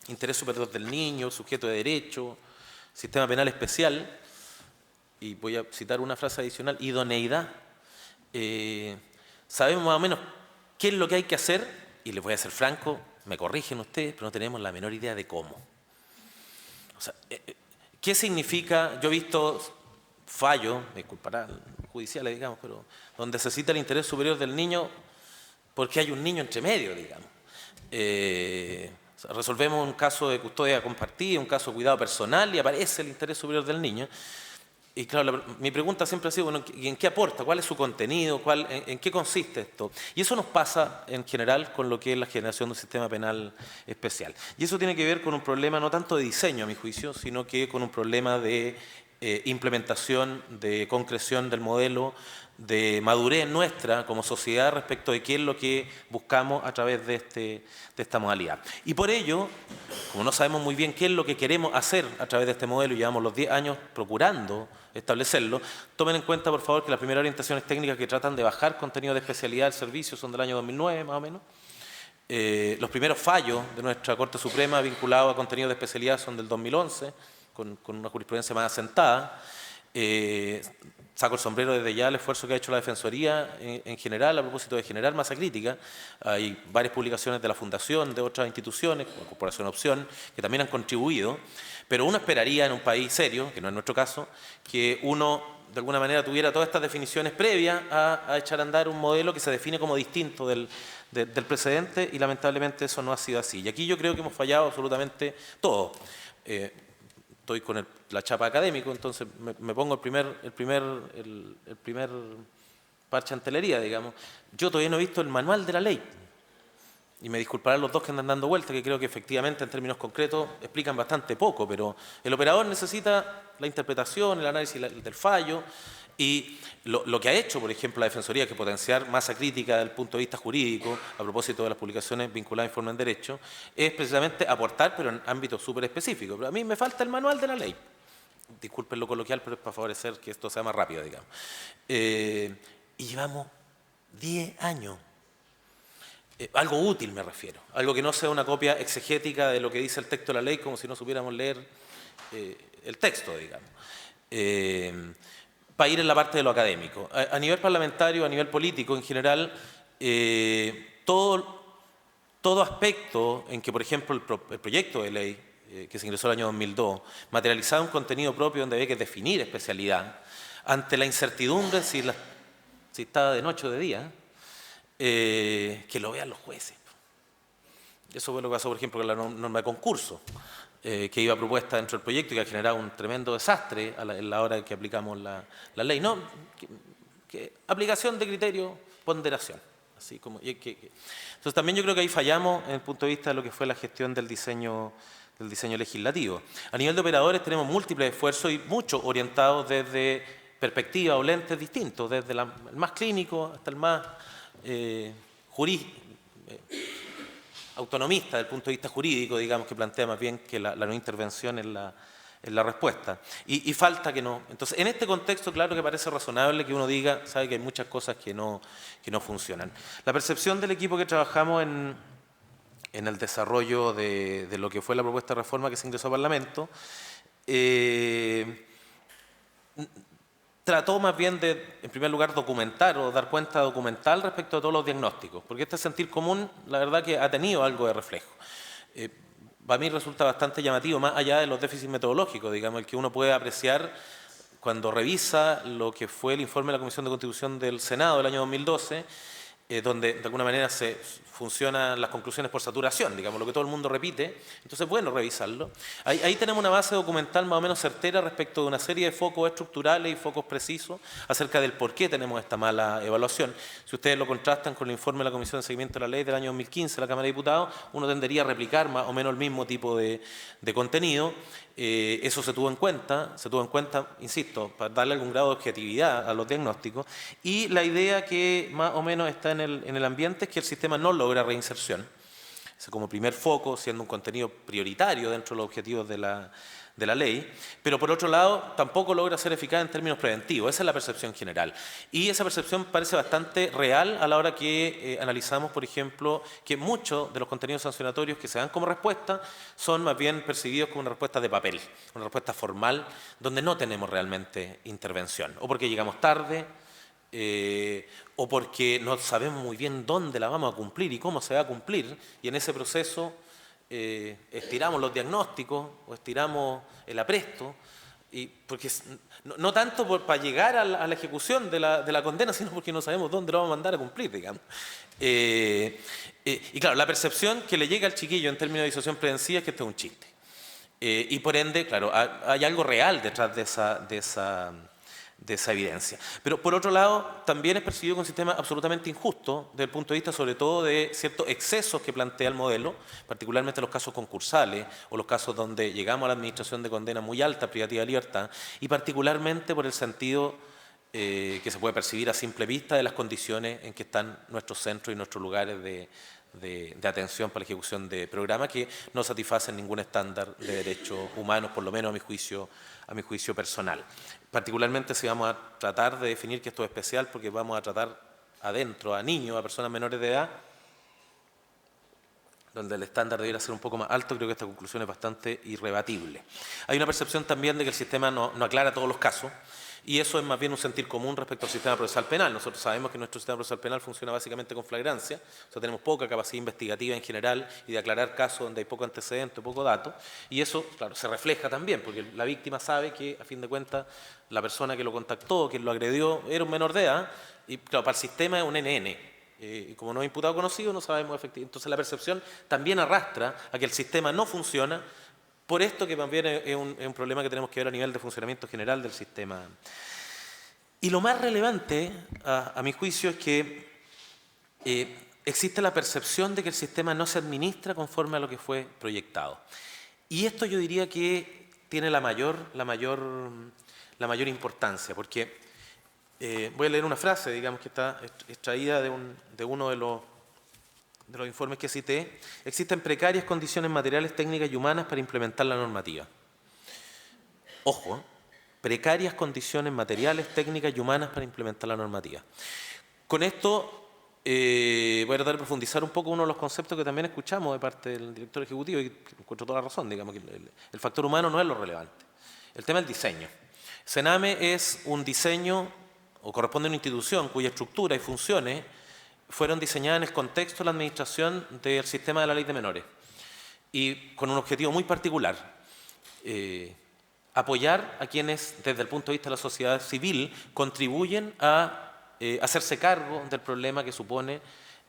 interés superior del niño, sujeto de derecho, sistema penal especial, y voy a citar una frase adicional, idoneidad, sabemos más o menos qué es lo que hay que hacer, y les voy a ser franco, me corrigen ustedes, pero no tenemos la menor idea de cómo. O sea, ¿qué significa? Yo he visto fallos, me disculparán, judiciales, digamos, pero donde se cita el interés superior del niño porque hay un niño entre medio, digamos. O sea, resolvemos un caso de custodia compartida, un caso de cuidado personal y aparece el interés superior del niño. Y claro, mi pregunta siempre ha sido, bueno, ¿en qué aporta? ¿Cuál es su contenido? ¿En qué consiste esto? Y eso nos pasa en general con lo que es la generación de un sistema penal especial. Y eso tiene que ver con un problema no tanto de diseño, a mi juicio, sino que con un problema de implementación, de concreción del modelo, de madurez nuestra como sociedad respecto de qué es lo que buscamos a través de esta modalidad. Y por ello, como no sabemos muy bien qué es lo que queremos hacer a través de este modelo, y llevamos los 10 años procurando establecerlo, tomen en cuenta, por favor, que las primeras orientaciones técnicas que tratan de bajar contenido de especialidad del servicio son del año 2009, más o menos. Los primeros fallos de nuestra Corte Suprema vinculados a contenido de especialidad son del 2011, con una jurisprudencia más asentada. Saco el sombrero desde ya el esfuerzo que ha hecho la Defensoría en general a propósito de generar masa crítica. Hay varias publicaciones de la Fundación, de otras instituciones, como Corporación Opción, que también han contribuido. Pero uno esperaría en un país serio, que no es nuestro caso, que uno de alguna manera tuviera todas estas definiciones previas a echar a andar un modelo que se define como distinto del precedente, y lamentablemente eso no ha sido así. Y aquí yo creo que hemos fallado absolutamente todo. Estoy con la chapa académico, entonces me pongo el primer parche en telería, digamos. Yo todavía no he visto el manual de la ley. Y me disculparán los dos que andan dando vueltas, que creo que efectivamente en términos concretos explican bastante poco, pero el operador necesita la interpretación, el análisis del fallo, y lo que ha hecho, por ejemplo, la Defensoría, que potenciar masa crítica desde el punto de vista jurídico, a propósito de las publicaciones vinculadas a informe en derecho, es precisamente aportar, pero en ámbitos súper específicos. Pero a mí me falta el manual de la ley. Disculpen lo coloquial, pero es para favorecer que esto sea más rápido, digamos. Y llevamos 10 años. Algo útil me refiero, algo que no sea una copia exegética de lo que dice el texto de la ley, como si no supiéramos leer el texto, digamos. Para ir en la parte de lo académico. A nivel parlamentario, a nivel político en general, todo aspecto en que, por ejemplo, el proyecto de ley que se ingresó el año 2002 materializaba un contenido propio donde había que definir especialidad, ante la incertidumbre si estaba de noche o de día, que lo vean los jueces. Eso fue lo que pasó, por ejemplo, con la norma de concurso, que iba propuesta dentro del proyecto y que ha generado un tremendo desastre en la hora en que aplicamos la ley. No, aplicación de criterio, ponderación. Así como, entonces también yo creo que ahí fallamos en el punto de vista de lo que fue la gestión del diseño legislativo. A nivel de operadores tenemos múltiples esfuerzos y muchos orientados desde perspectivas o lentes distintos, desde el más clínico hasta el más autonomista desde el punto de vista jurídico, digamos, que plantea más bien que la no intervención en la respuesta. Y falta que no. Entonces, en este contexto, claro que parece razonable que uno diga, sabe que hay muchas cosas que no funcionan. La percepción del equipo que trabajamos en el desarrollo de lo que fue la propuesta de reforma que se ingresó al Parlamento, trató más bien de, en primer lugar, documentar o dar cuenta documental respecto a todos los diagnósticos, porque este sentir común, la verdad que ha tenido algo de reflejo. Para mí resulta bastante llamativo, más allá de los déficits metodológicos, digamos, el que uno puede apreciar cuando revisa lo que fue el informe de la Comisión de Constitución del Senado del año 2012, donde de alguna manera se funcionan las conclusiones por saturación, digamos, lo que todo el mundo repite. Entonces es bueno revisarlo. Ahí tenemos una base documental más o menos certera respecto de una serie de focos estructurales y focos precisos acerca del por qué tenemos esta mala evaluación. Si ustedes lo contrastan con el informe de la Comisión de Seguimiento de la Ley del año 2015 de la Cámara de Diputados, uno tendería a replicar más o menos el mismo tipo de contenido. Eso se tuvo en cuenta, insisto, para darle algún grado de objetividad a los diagnósticos, y la idea que más o menos está en el ambiente es que el sistema no logra reinserción. ese como primer foco, siendo un contenido prioritario dentro de los objetivos de la ley, pero por otro lado tampoco logra ser eficaz en términos preventivos. Esa es la percepción general. Y esa percepción parece bastante real a la hora que analizamos, por ejemplo, que muchos de los contenidos sancionatorios que se dan como respuesta son más bien percibidos como una respuesta de papel, una respuesta formal, donde no tenemos realmente intervención, o porque llegamos tarde, o porque no sabemos muy bien dónde la vamos a cumplir y cómo se va a cumplir, y en ese proceso estiramos los diagnósticos o estiramos el apresto, y porque no tanto para llegar a la ejecución de la condena, sino porque no sabemos dónde lo vamos a mandar a cumplir, digamos. Y claro, la percepción que le llega al chiquillo en términos de disuasión preventiva es que esto es un chiste. Y por ende, claro, hay algo real detrás de esa evidencia. Pero por otro lado, también es percibido como un sistema absolutamente injusto desde el punto de vista sobre todo de ciertos excesos que plantea el modelo, particularmente los casos concursales o los casos donde llegamos a la administración de condena muy alta, privativa de libertad, y particularmente por el sentido que se puede percibir a simple vista de las condiciones en que están nuestros centros y nuestros lugares de atención para la ejecución de programas que no satisfacen ningún estándar de derechos humanos, por lo menos a mi juicio personal. Particularmente si vamos a tratar de definir que esto es especial, porque vamos a tratar adentro a niños, a personas menores de edad, donde el estándar debiera ser un poco más alto, creo que esta conclusión es bastante irrebatible. Hay una percepción también de que el sistema no aclara todos los casos, y eso es más bien un sentir común respecto al sistema procesal penal. Nosotros sabemos que nuestro sistema procesal penal funciona básicamente con flagrancia, o sea, tenemos poca capacidad investigativa en general y de aclarar casos donde hay poco antecedente, poco dato, y eso, claro, se refleja también, porque la víctima sabe que, a fin de cuentas, la persona que lo contactó, quien lo agredió, era un menor de edad, y claro, para el sistema es un NN. Y como no es imputado conocido, no sabemos efectivamente. Entonces la percepción también arrastra a que el sistema no funciona, por esto que también es un problema que tenemos que ver a nivel de funcionamiento general del sistema. Y lo más relevante, a mi juicio, es que existe la percepción de que el sistema no se administra conforme a lo que fue proyectado. Y esto yo diría que tiene la mayor importancia, porque voy a leer una frase, digamos, que está extraída de uno de los informes que cité. Existen precarias condiciones materiales, técnicas y humanas para implementar la normativa. Ojo, precarias condiciones materiales, técnicas y humanas para implementar la normativa. Con esto voy a tratar de profundizar un poco uno de los conceptos que también escuchamos de parte del director ejecutivo, y que encuentro toda la razón, digamos, que el factor humano no es lo relevante. El tema del diseño. CENAME es un diseño, o corresponde a una institución cuya estructura y funciones fueron diseñadas en el contexto de la administración del sistema de la ley de menores y con un objetivo muy particular, apoyar a quienes desde el punto de vista de la sociedad civil contribuyen a hacerse cargo del problema que supone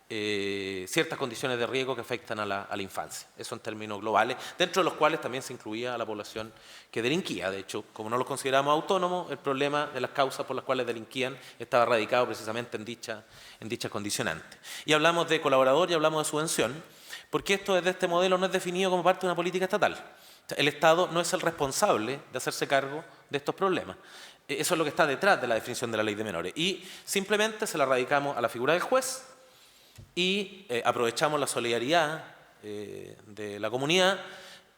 ciertas condiciones de riesgo que afectan a la infancia. Eso en términos globales, dentro de los cuales también se incluía a la población que delinquía. De hecho, como no los consideramos autónomos, el problema de las causas por las cuales delinquían estaba radicado precisamente en dicha condicionante. Y hablamos de colaborador y hablamos de subvención, porque esto desde este modelo no es definido como parte de una política estatal. O sea, el Estado no es el responsable de hacerse cargo de estos problemas. Eso es lo que está detrás de la definición de la ley de menores. Y simplemente se la radicamos a la figura del juez, y aprovechamos la solidaridad de la comunidad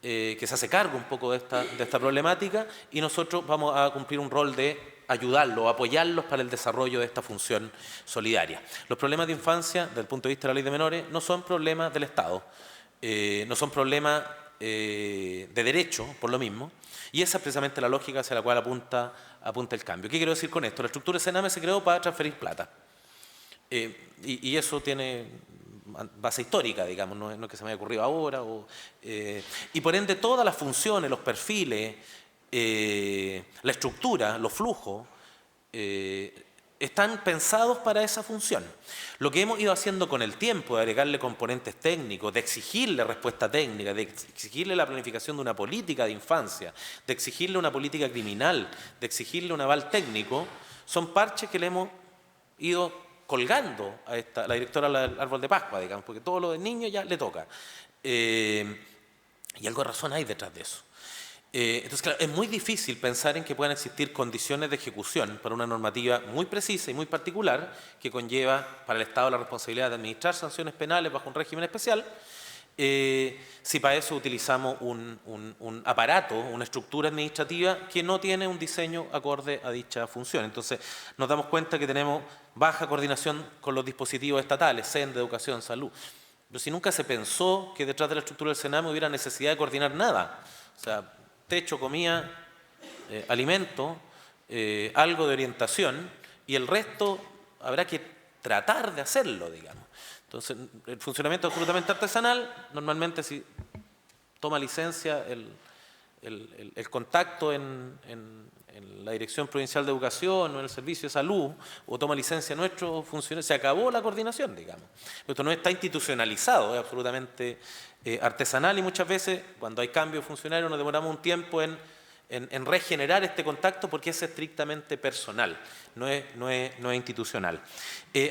que se hace cargo un poco de esta problemática, y nosotros vamos a cumplir un rol de ayudarlos, apoyarlos para el desarrollo de esta función solidaria. Los problemas de infancia, desde el punto de vista de la ley de menores, no son problemas del Estado, no son problemas de derecho, por lo mismo, y esa es precisamente la lógica hacia la cual apunta el cambio. ¿Qué quiero decir con esto? La estructura de CENAME se creó para transferir plata. Y eso tiene base histórica, digamos, no es que se me haya ocurrido ahora. Y por ende todas las funciones, los perfiles, la estructura, los flujos, están pensados para esa función. Lo que hemos ido haciendo con el tiempo, de agregarle componentes técnicos, de exigirle respuesta técnica, de exigirle la planificación de una política de infancia, de exigirle una política criminal, de exigirle un aval técnico, son parches que le hemos ido colgando a la directora del árbol de Pascua, digamos, porque todo lo del niño ya le toca. Y algo de razón hay detrás de eso. Entonces, claro, es muy difícil pensar en que puedan existir condiciones de ejecución para una normativa muy precisa y muy particular que conlleva para el Estado la responsabilidad de administrar sanciones penales bajo un régimen especial, si para eso utilizamos un aparato, una estructura administrativa que no tiene un diseño acorde a dicha función. Entonces, nos damos cuenta que tenemos baja coordinación con los dispositivos estatales, SENDE, educación, salud. Pero si nunca se pensó que detrás de la estructura del Sename hubiera necesidad de coordinar nada. O sea, techo, comida, alimento, algo de orientación, y el resto habrá que tratar de hacerlo, digamos. Entonces, el funcionamiento es absolutamente artesanal. Normalmente, si toma licencia el contacto en la Dirección Provincial de Educación o en el Servicio de Salud, o toma licencia nuestro funcionario, se acabó la coordinación, digamos. Esto no está institucionalizado, es absolutamente artesanal, y muchas veces, cuando hay cambio de funcionario, nos demoramos un tiempo en regenerar este contacto, porque es estrictamente personal, no es institucional.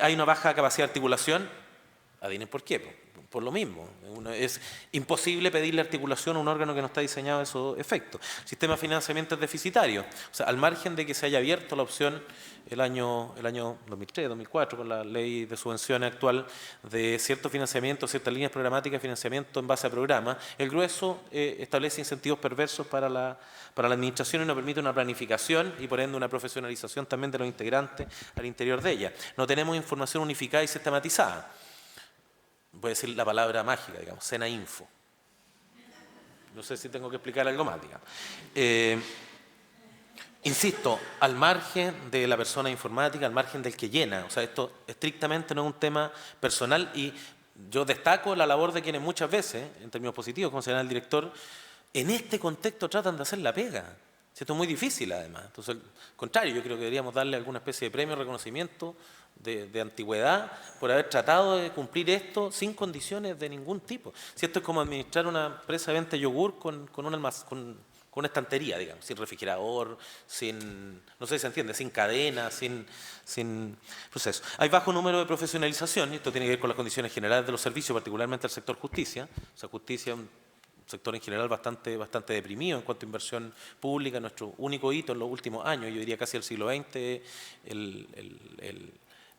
Hay una baja capacidad de articulación. Adivinen por qué. Por lo mismo. Es imposible pedirle articulación a un órgano que no está diseñado a esos efectos. El sistema de financiamiento es deficitario. O sea, al margen de que se haya abierto la opción el año 2003, 2004, con la ley de subvenciones actual, de cierto financiamiento, ciertas líneas programáticas de financiamiento en base a programas, el grueso establece incentivos perversos para la administración y no permite una planificación y por ende una profesionalización también de los integrantes al interior de ella. No tenemos información unificada y sistematizada. Voy a decir la palabra mágica, digamos, SENAINFO. No sé si tengo que explicar algo más, digamos. Insisto, al margen de la persona informática, al margen del que llena, o sea, esto estrictamente no es un tema personal, y yo destaco la labor de quienes muchas veces, en términos positivos, como señala el director, en este contexto tratan de hacer la pega. Esto es muy difícil, además. Entonces, al contrario, yo creo que deberíamos darle alguna especie de premio, reconocimiento de antigüedad por haber tratado de cumplir esto sin condiciones de ningún tipo. Si esto es como administrar una empresa de venta de yogur con una estantería, digamos, sin refrigerador, no sé si se entiende, sin cadena, sin proceso. Hay bajo número de profesionalización, y esto tiene que ver con las condiciones generales de los servicios, particularmente el sector justicia. O sea, justicia es un sector en general bastante deprimido en cuanto a inversión pública. Nuestro único hito en los últimos años, yo diría casi el siglo XX,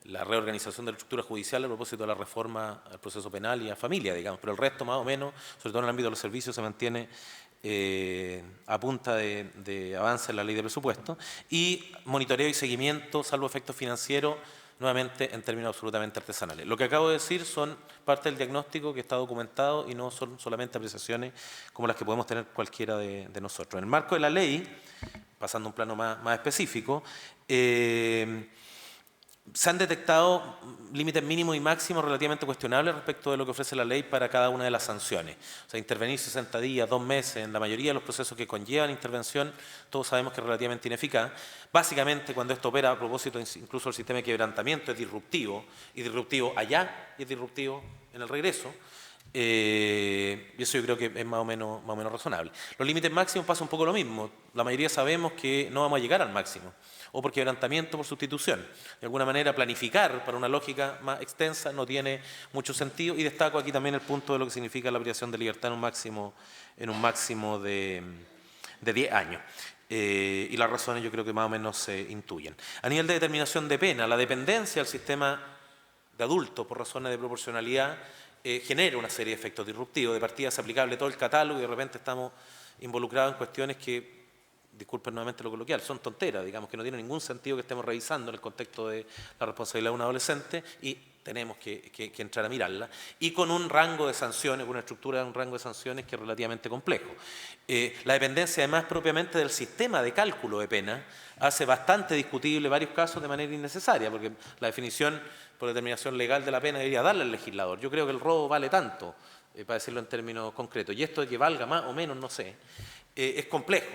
la reorganización de la estructura judicial a propósito de la reforma al proceso penal y a familia, digamos, pero el resto más o menos, sobre todo en el ámbito de los servicios, se mantiene a punta de avance en la ley de presupuesto, y monitoreo y seguimiento, salvo efectos financieros, nuevamente en términos absolutamente artesanales. Lo que acabo de decir son parte del diagnóstico que está documentado y no son solamente apreciaciones como las que podemos tener cualquiera de nosotros. En el marco de la ley, pasando a un plano más específico, se han detectado límites mínimos y máximos relativamente cuestionables respecto de lo que ofrece la ley para cada una de las sanciones. O sea, intervenir 60 días, 2 meses en la mayoría de los procesos que conllevan intervención, todos sabemos que es relativamente ineficaz. Básicamente, cuando esto opera a propósito incluso del sistema de quebrantamiento, es disruptivo, y disruptivo allá y es disruptivo en el regreso. Y eso yo creo que es más o menos razonable. Los límites máximos pasa un poco lo mismo. La mayoría sabemos que no vamos a llegar al máximo, o por quebrantamiento, por sustitución. De alguna manera, planificar para una lógica más extensa no tiene mucho sentido, y destaco aquí también el punto de lo que significa la privación de libertad en un máximo de 10 años. Y las razones yo creo que más o menos se intuyen. A nivel de determinación de pena, la dependencia del sistema de adultos por razones de proporcionalidad genera una serie de efectos disruptivos. De partida es aplicable todo el catálogo y de repente estamos involucrados en cuestiones que, disculpen nuevamente lo coloquial, son tonteras, digamos, que no tiene ningún sentido que estemos revisando en el contexto de la responsabilidad de un adolescente, y tenemos que entrar a mirarla, y con un rango de sanciones, con una estructura de un rango de sanciones que es relativamente complejo. La dependencia, además, propiamente del sistema de cálculo de pena, hace bastante discutible varios casos de manera innecesaria, porque la definición por determinación legal de la pena debería darle al legislador. Yo creo que el robo vale tanto, para decirlo en términos concretos, y esto de que valga más o menos, no sé, es complejo.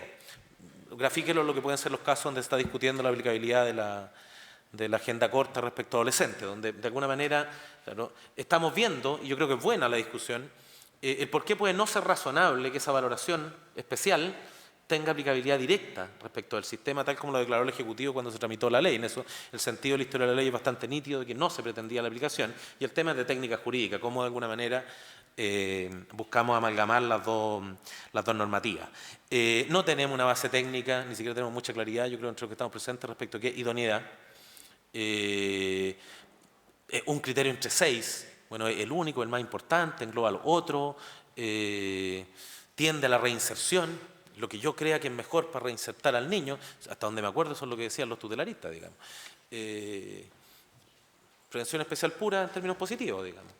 Grafíquelo lo que pueden ser los casos donde se está discutiendo la aplicabilidad de la agenda corta respecto a adolescentes, donde de alguna manera, claro, estamos viendo, y yo creo que es buena la discusión, el por qué puede no ser razonable que esa valoración especial tenga aplicabilidad directa respecto al sistema, tal como lo declaró el Ejecutivo cuando se tramitó la ley. En eso, el sentido de la historia de la ley es bastante nítido, de que no se pretendía la aplicación, y el tema es de técnica jurídica, cómo de alguna manera buscamos amalgamar las dos normativas. No tenemos una base técnica, ni siquiera tenemos mucha claridad, yo creo, entre los que estamos presentes respecto a qué idoneidad. Un criterio entre 6 bueno, el único, el más importante, engloba lo otro, tiende a la reinserción, lo que yo crea que es mejor para reinsertar al niño, hasta donde me acuerdo eso es lo que decían los tutelaristas, digamos. Prevención especial pura en términos positivos, digamos.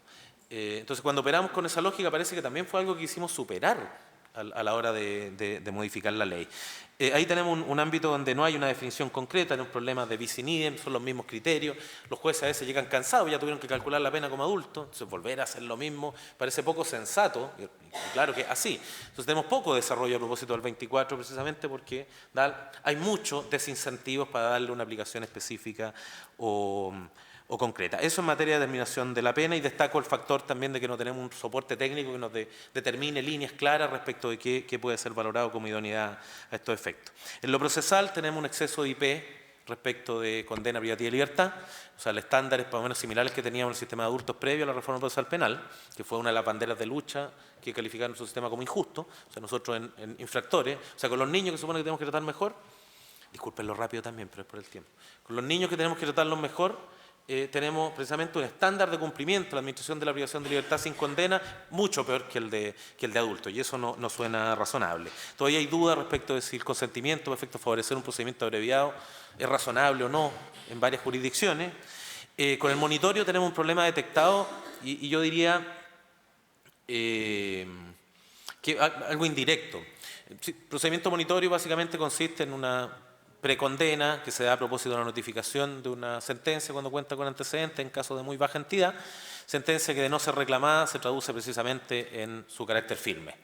Entonces, cuando operamos con esa lógica, parece que también fue algo que quisimos superar a la hora de modificar la ley. Ahí tenemos un ámbito donde no hay una definición concreta, no hay un problema de bis in idem, son los mismos criterios. Los jueces a veces llegan cansados, ya tuvieron que calcular la pena como adultos, entonces volver a hacer lo mismo parece poco sensato, y claro que así. Entonces tenemos poco desarrollo a propósito del 24, precisamente porque hay muchos desincentivos para darle una aplicación específica o concreta. Eso en materia de determinación de la pena, y destaco el factor también de que no tenemos un soporte técnico que nos determine líneas claras respecto de qué puede ser valorado como idoneidad a estos efectos. En lo procesal tenemos un exceso de IP respecto de condena, privativa y libertad, o sea, los estándares más o menos similares que teníamos en el sistema de adultos previo a la reforma procesal penal, que fue una de las banderas de lucha que calificaron nuestro sistema como injusto, o sea, nosotros en infractores, o sea, con los niños que supone que tenemos que tratar mejor, discúlpenlo rápido también, pero es por el tiempo, con los niños que tenemos que tratarlos mejor, tenemos precisamente un estándar de cumplimiento de la administración de la privación de libertad sin condena mucho peor que el de adultos, y eso no suena razonable. Todavía hay dudas respecto de si el consentimiento, a efecto de favorecer un procedimiento abreviado, es razonable o no en varias jurisdicciones. Con el monitorio tenemos un problema detectado, y yo diría que algo indirecto. El procedimiento monitorio básicamente consiste en una precondena que se da a propósito de una notificación de una sentencia cuando cuenta con antecedentes en caso de muy baja entidad, sentencia que de no ser reclamada se traduce precisamente en su carácter firme.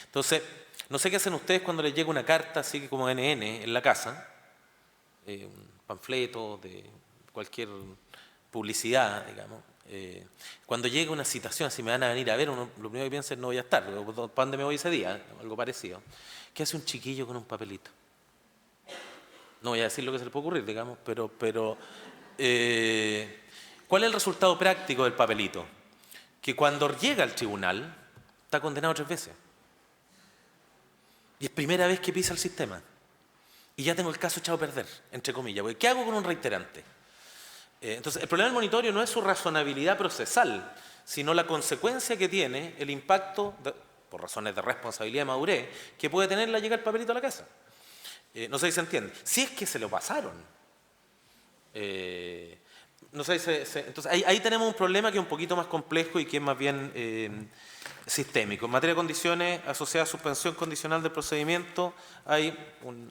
Entonces, no sé qué hacen ustedes cuando les llega una carta así que como NN en la casa, un panfleto de cualquier publicidad, digamos. Cuando llega una citación, si me van a venir a ver, lo primero que pienso es no voy a estar, ¿para dónde me voy ese día? Algo parecido. ¿Qué hace un chiquillo con un papelito? No voy a decir lo que se le puede ocurrir, digamos, pero ¿cuál es el resultado práctico del papelito? Que cuando llega al tribunal está condenado 3 veces. Y es primera vez que pisa el sistema. Y ya tengo el caso echado a perder, entre comillas. Porque ¿qué hago con un reiterante? Entonces, el problema del monitorio no es su razonabilidad procesal, sino la consecuencia que tiene el impacto, por razones de responsabilidad y madurez, que puede tener la llegada del papelito a la casa. No sé si se entiende. Si es que se lo pasaron. No sé si entonces, ahí tenemos un problema que es un poquito más complejo y que es más bien sistémico. En materia de condiciones asociadas a suspensión condicional del procedimiento, hay un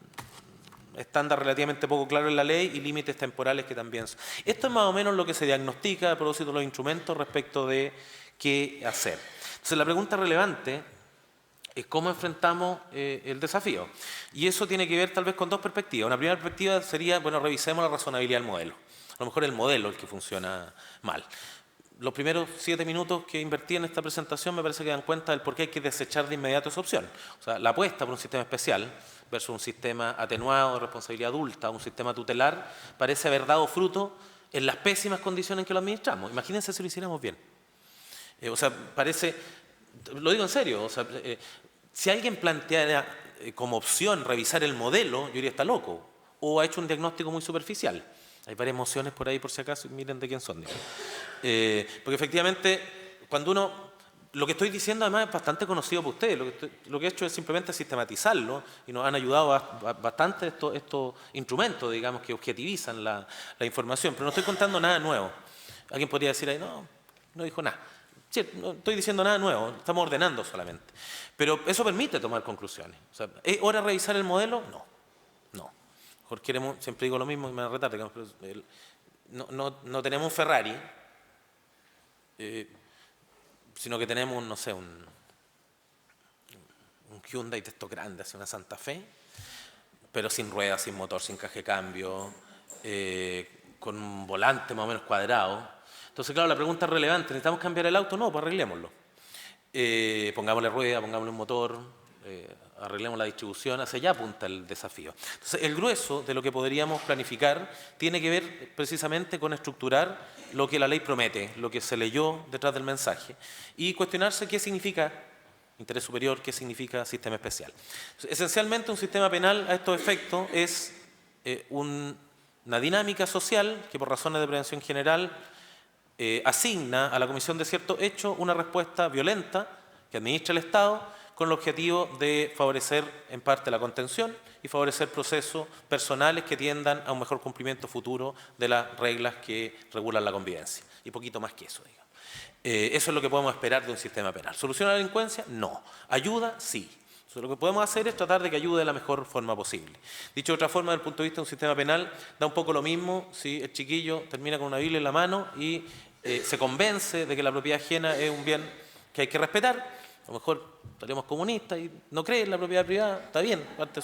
estándar relativamente poco claro en la ley y límites temporales que también son. Esto es más o menos lo que se diagnostica a propósito de los instrumentos respecto de qué hacer. Entonces, la pregunta relevante es cómo enfrentamos el desafío. Y eso tiene que ver tal vez con 2 perspectivas. Una primera perspectiva sería, bueno, revisemos la razonabilidad del modelo. A lo mejor el modelo es el que funciona mal. Los primeros 7 minutos que invertí en esta presentación me parece que dan cuenta del por qué hay que desechar de inmediato esa opción. O sea, la apuesta por un sistema especial versus un sistema atenuado de responsabilidad adulta, un sistema tutelar, parece haber dado fruto en las pésimas condiciones en que lo administramos. Imagínense si lo hiciéramos bien. O sea, parece, lo digo en serio, o sea, si alguien planteara como opción revisar el modelo, yo diría está loco, o ha hecho un diagnóstico muy superficial. Hay varias mociones por ahí, por si acaso, y miren de quién son. Porque efectivamente, cuando uno... Lo que estoy diciendo además es bastante conocido por ustedes. Lo que he hecho es simplemente sistematizarlo y nos han ayudado bastante estos instrumentos, digamos, que objetivizan la información. Pero no estoy contando nada nuevo. Alguien podría decir ahí, no dijo nada. Sí, no estoy diciendo nada nuevo, estamos ordenando solamente. Pero eso permite tomar conclusiones. O sea, ¿es hora de revisar el modelo? No. Mejor queremos, siempre digo lo mismo y me van a retar, digamos, pero no tenemos un Ferrari, sino que tenemos, no sé, un Hyundai de estos grandes, una Santa Fe, pero sin ruedas, sin motor, sin caja de cambio, con un volante más o menos cuadrado. Entonces, claro, la pregunta es relevante. ¿Necesitamos cambiar el auto? No, pues arreglémoslo. Pongámosle rueda, pongámosle un motor, arreglemos la distribución. Hacia allá apunta el desafío. Entonces, el grueso de lo que podríamos planificar tiene que ver precisamente con estructurar lo que la ley promete, lo que se leyó detrás del mensaje, y cuestionarse qué significa interés superior, qué significa sistema especial. Esencialmente, un sistema penal a estos efectos es una dinámica social que por razones de prevención general asigna a la comisión de cierto hecho una respuesta violenta que administra el Estado con el objetivo de favorecer en parte la contención y favorecer procesos personales que tiendan a un mejor cumplimiento futuro de las reglas que regulan la convivencia. Y poquito más que eso, digamos. Eso es lo que podemos esperar de un sistema penal. ¿Soluciona la delincuencia? No. ¿Ayuda? Sí. Entonces, lo que podemos hacer es tratar de que ayude de la mejor forma posible. Dicho de otra forma, desde el punto de vista de un sistema penal, da un poco lo mismo si el chiquillo termina con una Biblia en la mano y se convence de que la propiedad ajena es un bien que hay que respetar. A lo mejor estaríamos comunistas y no cree en la propiedad privada, está bien, parte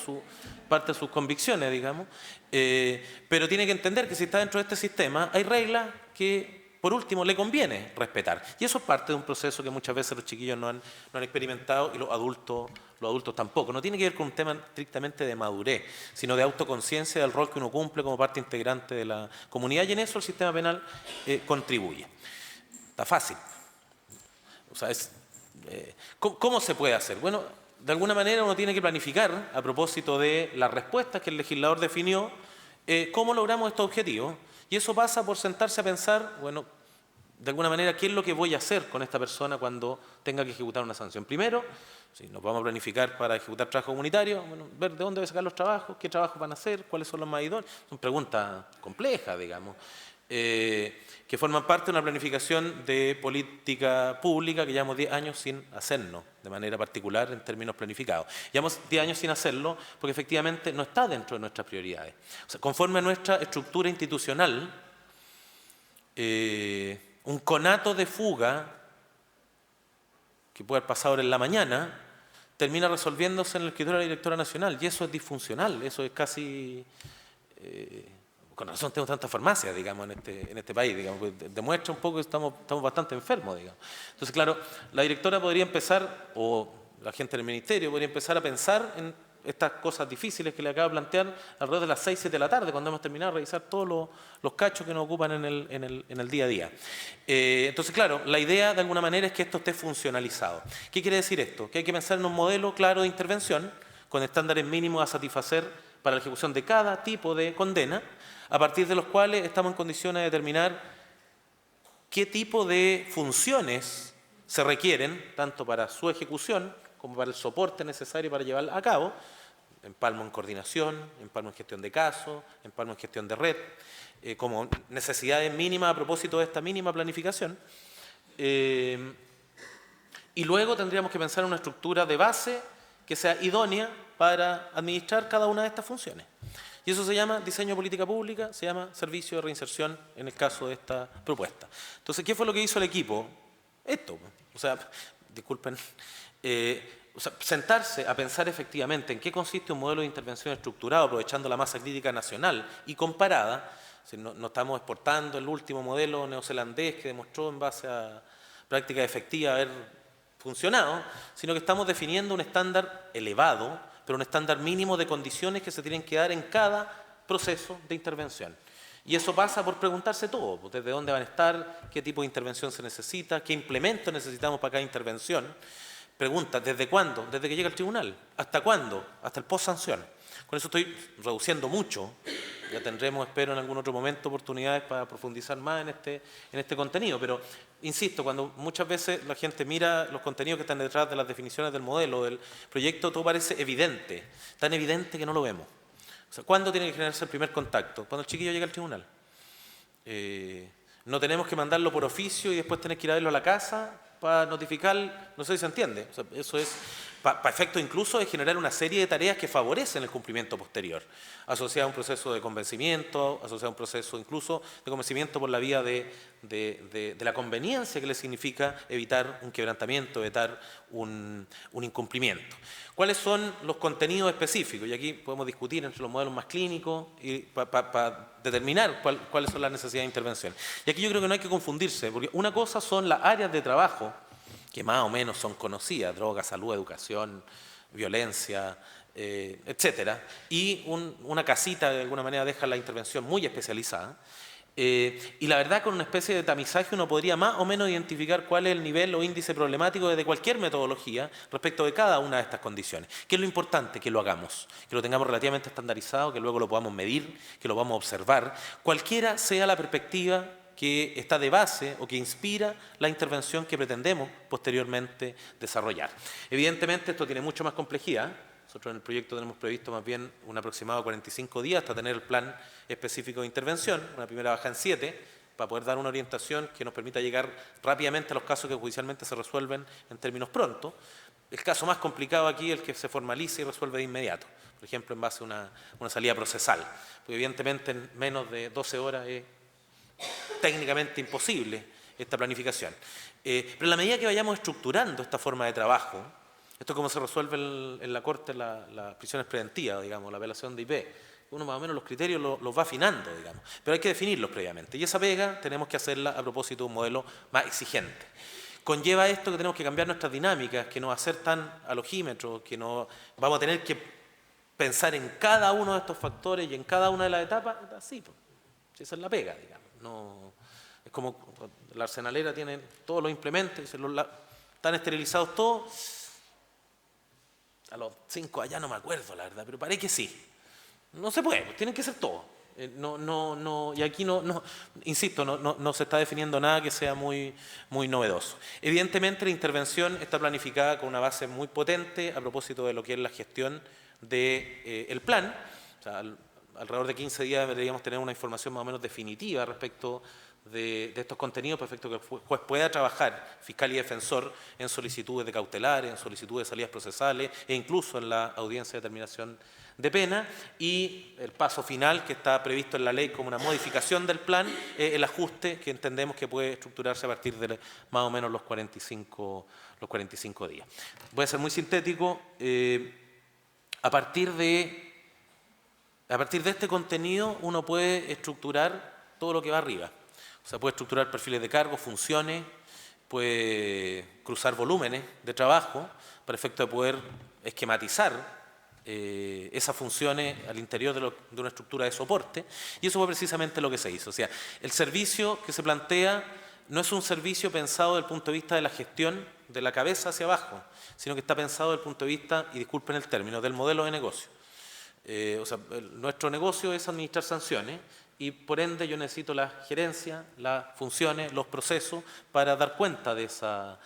de sus convicciones, digamos, pero tiene que entender que si está dentro de este sistema hay reglas que, por último, le conviene respetar. Y eso es parte de un proceso que muchas veces los chiquillos no han experimentado y los adultos tampoco. No tiene que ver con un tema estrictamente de madurez, sino de autoconciencia del rol que uno cumple como parte integrante de la comunidad, y en eso el sistema penal contribuye. Está fácil. O sea, ¿cómo se puede hacer? Bueno, de alguna manera uno tiene que planificar, a propósito de las respuestas que el legislador definió, cómo logramos estos objetivos. Y eso pasa por sentarse a pensar, bueno, de alguna manera, ¿qué es lo que voy a hacer con esta persona cuando tenga que ejecutar una sanción? Primero, si nos vamos a planificar para ejecutar trabajo comunitario, bueno, ver de dónde voy a sacar los trabajos, qué trabajos van a hacer, cuáles son los más idóneos. Son preguntas complejas, digamos, que forman parte de una planificación de política pública que llevamos 10 años sin hacernos, de manera particular en términos planificados. Llevamos 10 años sin hacerlo porque efectivamente no está dentro de nuestras prioridades. O sea, conforme a nuestra estructura institucional, un conato de fuga que puede haber pasado ahora en la mañana termina resolviéndose en el escritorio de la directora nacional, y eso es disfuncional, eso es casi... con razón tenemos tantas farmacias, digamos, en este país, digamos, demuestra un poco que estamos bastante enfermos, digamos. Entonces, claro, la directora podría empezar, o la gente del ministerio podría empezar a pensar en estas cosas difíciles que le acabo de plantear alrededor de las 6, 7 de la tarde, cuando hemos terminado de revisar todos los cachos que nos ocupan en el día a día. Entonces, claro, la idea de alguna manera es que esto esté funcionalizado. ¿Qué quiere decir esto? Que hay que pensar en un modelo claro de intervención, con estándares mínimos a satisfacer para la ejecución de cada tipo de condena, a partir de los cuales estamos en condiciones de determinar qué tipo de funciones se requieren, tanto para su ejecución como para el soporte necesario para llevarla a cabo, empalmo en coordinación, empalmo en gestión de casos, empalmo en gestión de red, como necesidades mínimas a propósito de esta mínima planificación. Y luego tendríamos que pensar en una estructura de base que sea idónea para administrar cada una de estas funciones. Y eso se llama diseño de política pública, se llama servicio de reinserción en el caso de esta propuesta. Entonces, ¿qué fue lo que hizo el equipo? Esto, o sea, disculpen, sentarse a pensar efectivamente en qué consiste un modelo de intervención estructurado aprovechando la masa crítica nacional y comparada. No estamos exportando el último modelo neozelandés que demostró en base a práctica efectiva haber funcionado, sino que estamos definiendo un estándar elevado, pero un estándar mínimo de condiciones que se tienen que dar en cada proceso de intervención. Y eso pasa por preguntarse todo, pues, desde dónde van a estar, qué tipo de intervención se necesita, qué implementos necesitamos para cada intervención. Pregunta, ¿desde cuándo? Desde que llega al tribunal. ¿Hasta cuándo? Hasta el post-sanción. Con eso estoy reduciendo mucho. Ya tendremos, espero, en algún otro momento oportunidades para profundizar más en este contenido. Pero, insisto, cuando muchas veces la gente mira los contenidos que están detrás de las definiciones del modelo, del proyecto, todo parece evidente. Tan evidente que no lo vemos. O sea, ¿cuándo tiene que generarse el primer contacto? Cuando el chiquillo llega al tribunal. No tenemos que mandarlo por oficio y después tener que ir a verlo a la casa para notificar, no sé si se entiende. O sea, eso es para efecto incluso de generar una serie de tareas que favorecen el cumplimiento posterior, asociado a un proceso de convencimiento, asociado a un proceso incluso de convencimiento por la vía de la conveniencia que le significa evitar un quebrantamiento, evitar un incumplimiento. ¿Cuáles son los contenidos específicos? Y aquí podemos discutir entre los modelos más clínicos y para determinar cuáles son las necesidades de intervención. Y aquí yo creo que no hay que confundirse, porque una cosa son las áreas de trabajo que más o menos son conocidas, droga, salud, educación, violencia, etcétera, y una casita de alguna manera deja la intervención muy especializada. Y la verdad, con una especie de tamizaje uno podría más o menos identificar cuál es el nivel o índice problemático de cualquier metodología respecto de cada una de estas condiciones. ¿Qué es lo importante? Que lo hagamos, que lo tengamos relativamente estandarizado, que luego lo podamos medir, que lo podamos observar, cualquiera sea la perspectiva que está de base o que inspira la intervención que pretendemos posteriormente desarrollar. Evidentemente esto tiene mucho más complejidad. Nosotros en el proyecto tenemos previsto más bien un aproximado de 45 días hasta tener el plan específico de intervención, una primera baja en 7, para poder dar una orientación que nos permita llegar rápidamente a los casos que judicialmente se resuelven en términos prontos. El caso más complicado aquí es el que se formalice y resuelve de inmediato, por ejemplo en base a una salida procesal, porque evidentemente en menos de 12 horas es técnicamente imposible esta planificación. Pero en la medida que vayamos estructurando esta forma de trabajo, esto es como se resuelve en la Corte las prisiones preventivas, digamos, la apelación de IP. Uno más o menos los criterios los va afinando, digamos, pero hay que definirlos previamente. Y esa pega tenemos que hacerla a propósito de un modelo más exigente. Conlleva esto que tenemos que cambiar nuestras dinámicas, que no va a ser tan al ojímetro, que no vamos a tener que pensar en cada uno de estos factores y en cada una de las etapas. Así, pues, esa es la pega, digamos. No, es como la arsenalera tiene todos los implementos, están esterilizados todos. A los 5 allá no me acuerdo, la verdad, pero parece que sí. No se puede, pues tienen que ser todos. Y aquí insisto, no se está definiendo nada que sea muy novedoso. Evidentemente la intervención está planificada con una base muy potente a propósito de lo que es la gestión del plan. O sea, alrededor de 15 días deberíamos tener una información más o menos definitiva respecto de estos contenidos, para efecto que el juez pueda trabajar, fiscal y defensor, en solicitudes de cautelares, en solicitudes de salidas procesales e incluso en la audiencia de determinación de pena. Y el paso final que está previsto en la ley como una modificación del plan, el ajuste que entendemos que puede estructurarse a partir de más o menos los 45 días. Voy a ser muy sintético. A partir de este contenido uno puede estructurar todo lo que va arriba. O sea, puede estructurar perfiles de cargo, funciones, puede cruzar volúmenes de trabajo para efecto de poder esquematizar esas funciones al interior de una estructura de soporte, y eso fue precisamente lo que se hizo. O sea, el servicio que se plantea no es un servicio pensado desde el punto de vista de la gestión de la cabeza hacia abajo, sino que está pensado desde el punto de vista, y disculpen el término, del modelo de negocio. Nuestro negocio es administrar sanciones, y por ende yo necesito la gerencia, las funciones, los procesos para dar cuenta de esa.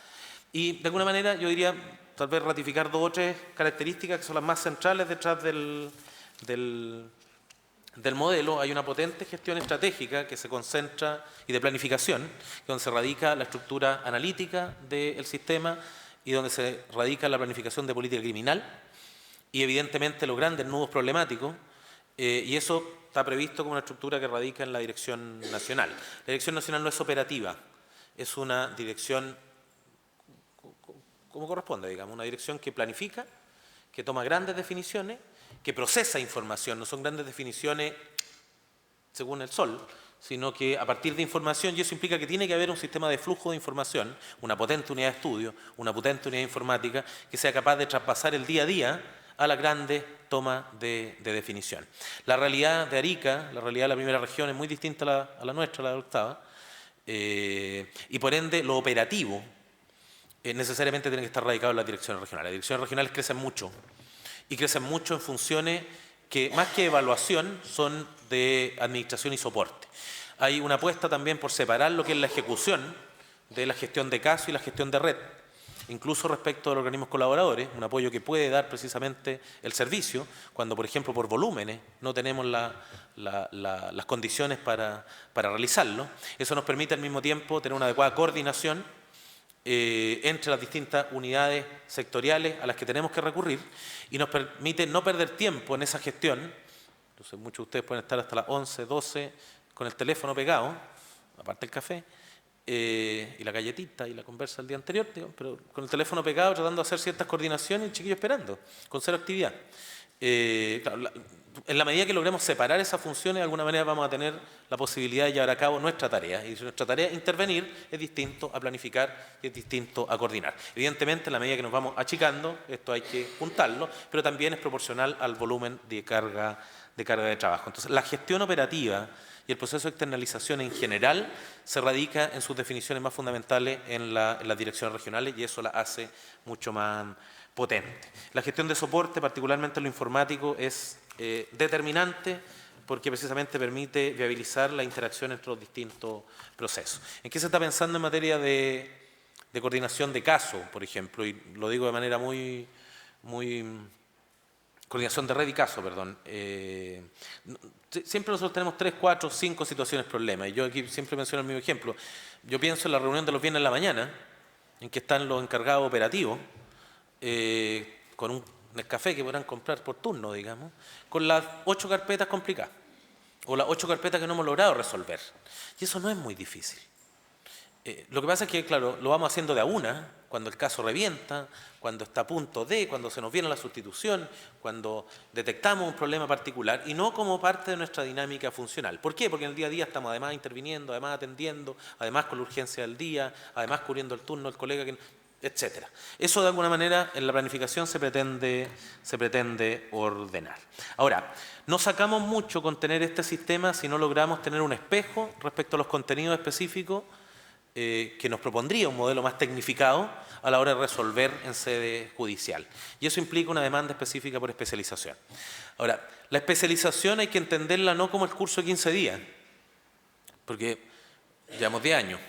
Y de alguna manera yo diría, tal vez ratificar 2 o 3 características que son las más centrales detrás del modelo. Hay una potente gestión estratégica que se concentra, y de planificación, donde se radica la estructura analítica del sistema y donde se radica la planificación de política criminal y evidentemente los grandes nudos problemáticos, y eso está previsto como una estructura que radica en la Dirección Nacional. La Dirección Nacional no es operativa, es una dirección como corresponde, digamos, una dirección que planifica, que toma grandes definiciones, que procesa información, no son grandes definiciones según el sol, sino que a partir de información, y eso implica que tiene que haber un sistema de flujo de información, una potente unidad de estudio, una potente unidad informática, que sea capaz de traspasar el día a día a la grande toma de definición. La realidad de Arica, la realidad de la primera región es muy distinta a la nuestra, la de la octava, y por ende lo operativo necesariamente tiene que estar radicado en las direcciones regionales. Las direcciones regionales crecen mucho, y crecen mucho en funciones que, más que evaluación, son de administración y soporte. Hay una apuesta también por separar lo que es la ejecución de la gestión de caso y la gestión de red, incluso respecto a los organismos colaboradores, un apoyo que puede dar precisamente el servicio, cuando, por ejemplo, por volúmenes no tenemos las condiciones para realizarlo. Eso nos permite al mismo tiempo tener una adecuada coordinación entre las distintas unidades sectoriales a las que tenemos que recurrir, y nos permite no perder tiempo en esa gestión. Entonces, muchos de ustedes pueden estar hasta las 11, 12 con el teléfono pegado, aparte el café, y la galletita y la conversa el día anterior, digamos, pero con el teléfono pegado tratando de hacer ciertas coordinaciones y el chiquillo esperando, con cero actividad. Claro, en la medida que logremos separar esas funciones, de alguna manera vamos a tener la posibilidad de llevar a cabo nuestra tarea. Y si nuestra tarea es intervenir, es distinto a planificar y es distinto a coordinar. Evidentemente, en la medida que nos vamos achicando, esto hay que juntarlo, pero también es proporcional al volumen de carga de trabajo. Entonces, la gestión operativa y el proceso de externalización en general se radica en sus definiciones más fundamentales en las direcciones regionales, y eso la hace mucho más potente. La gestión de soporte, particularmente en lo informático, es determinante porque precisamente permite viabilizar la interacción entre los distintos procesos. ¿En qué se está pensando en materia de coordinación de casos, por ejemplo? Y lo digo de manera muy coordinación de red y caso, perdón. Siempre nosotros tenemos 3, 4, 5 situaciones problema, y yo aquí siempre menciono el mismo ejemplo. Yo pienso en la reunión de los viernes en la mañana, en que están los encargados operativos, con un Nescafé que podrán comprar por turno, digamos, con las 8 carpetas complicadas, o las 8 carpetas que no hemos logrado resolver. Y eso no es muy difícil. Lo que pasa es que, claro, lo vamos haciendo de a una, cuando el caso revienta, cuando está a punto de, cuando se nos viene la sustitución, cuando detectamos un problema particular, y no como parte de nuestra dinámica funcional. ¿Por qué? Porque en el día a día estamos además interviniendo, además atendiendo, además con la urgencia del día, además cubriendo el turno del colega, etcétera. Eso de alguna manera en la planificación se pretende ordenar. Ahora, no sacamos mucho con tener este sistema si no logramos tener un espejo respecto a los contenidos específicos que nos propondría un modelo más tecnificado a la hora de resolver en sede judicial. Y eso implica una demanda específica por especialización. Ahora, la especialización hay que entenderla no como el curso de 15 días, porque llevamos 10 años.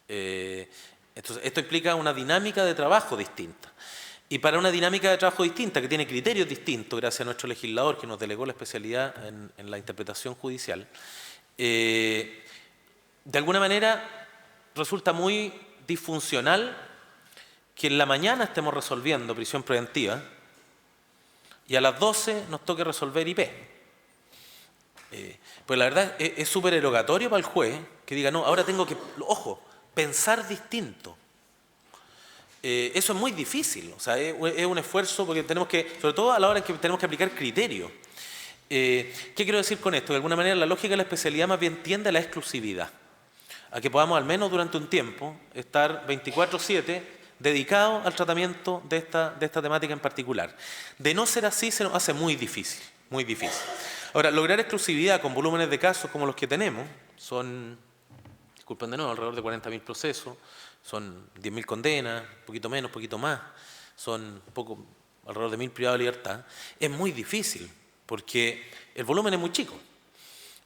Entonces, esto implica una dinámica de trabajo distinta. Y para una dinámica de trabajo distinta, que tiene criterios distintos, gracias a nuestro legislador que nos delegó la especialidad en la interpretación judicial, de alguna manera resulta muy disfuncional que en la mañana estemos resolviendo prisión preventiva y a las 12 nos toque resolver IP. Pues la verdad es súper erogatorio para el juez que diga, no, ahora tengo que, ojo, pensar distinto. Eso es muy difícil, o sea, es un esfuerzo porque tenemos que, sobre todo a la hora en que tenemos que aplicar criterios. ¿Qué quiero decir con esto? De alguna manera la lógica de la especialidad más bien tiende a la exclusividad, a que podamos al menos durante un tiempo estar 24/7 dedicados al tratamiento de esta temática en particular. De no ser así se nos hace muy difícil, muy difícil. Ahora, lograr exclusividad con volúmenes de casos como los que tenemos son, disculpen de nuevo, alrededor de 40.000 procesos, son 10.000 condenas, poquito menos, poquito más, son alrededor de 1.000 privados de libertad. Es muy difícil porque el volumen es muy chico.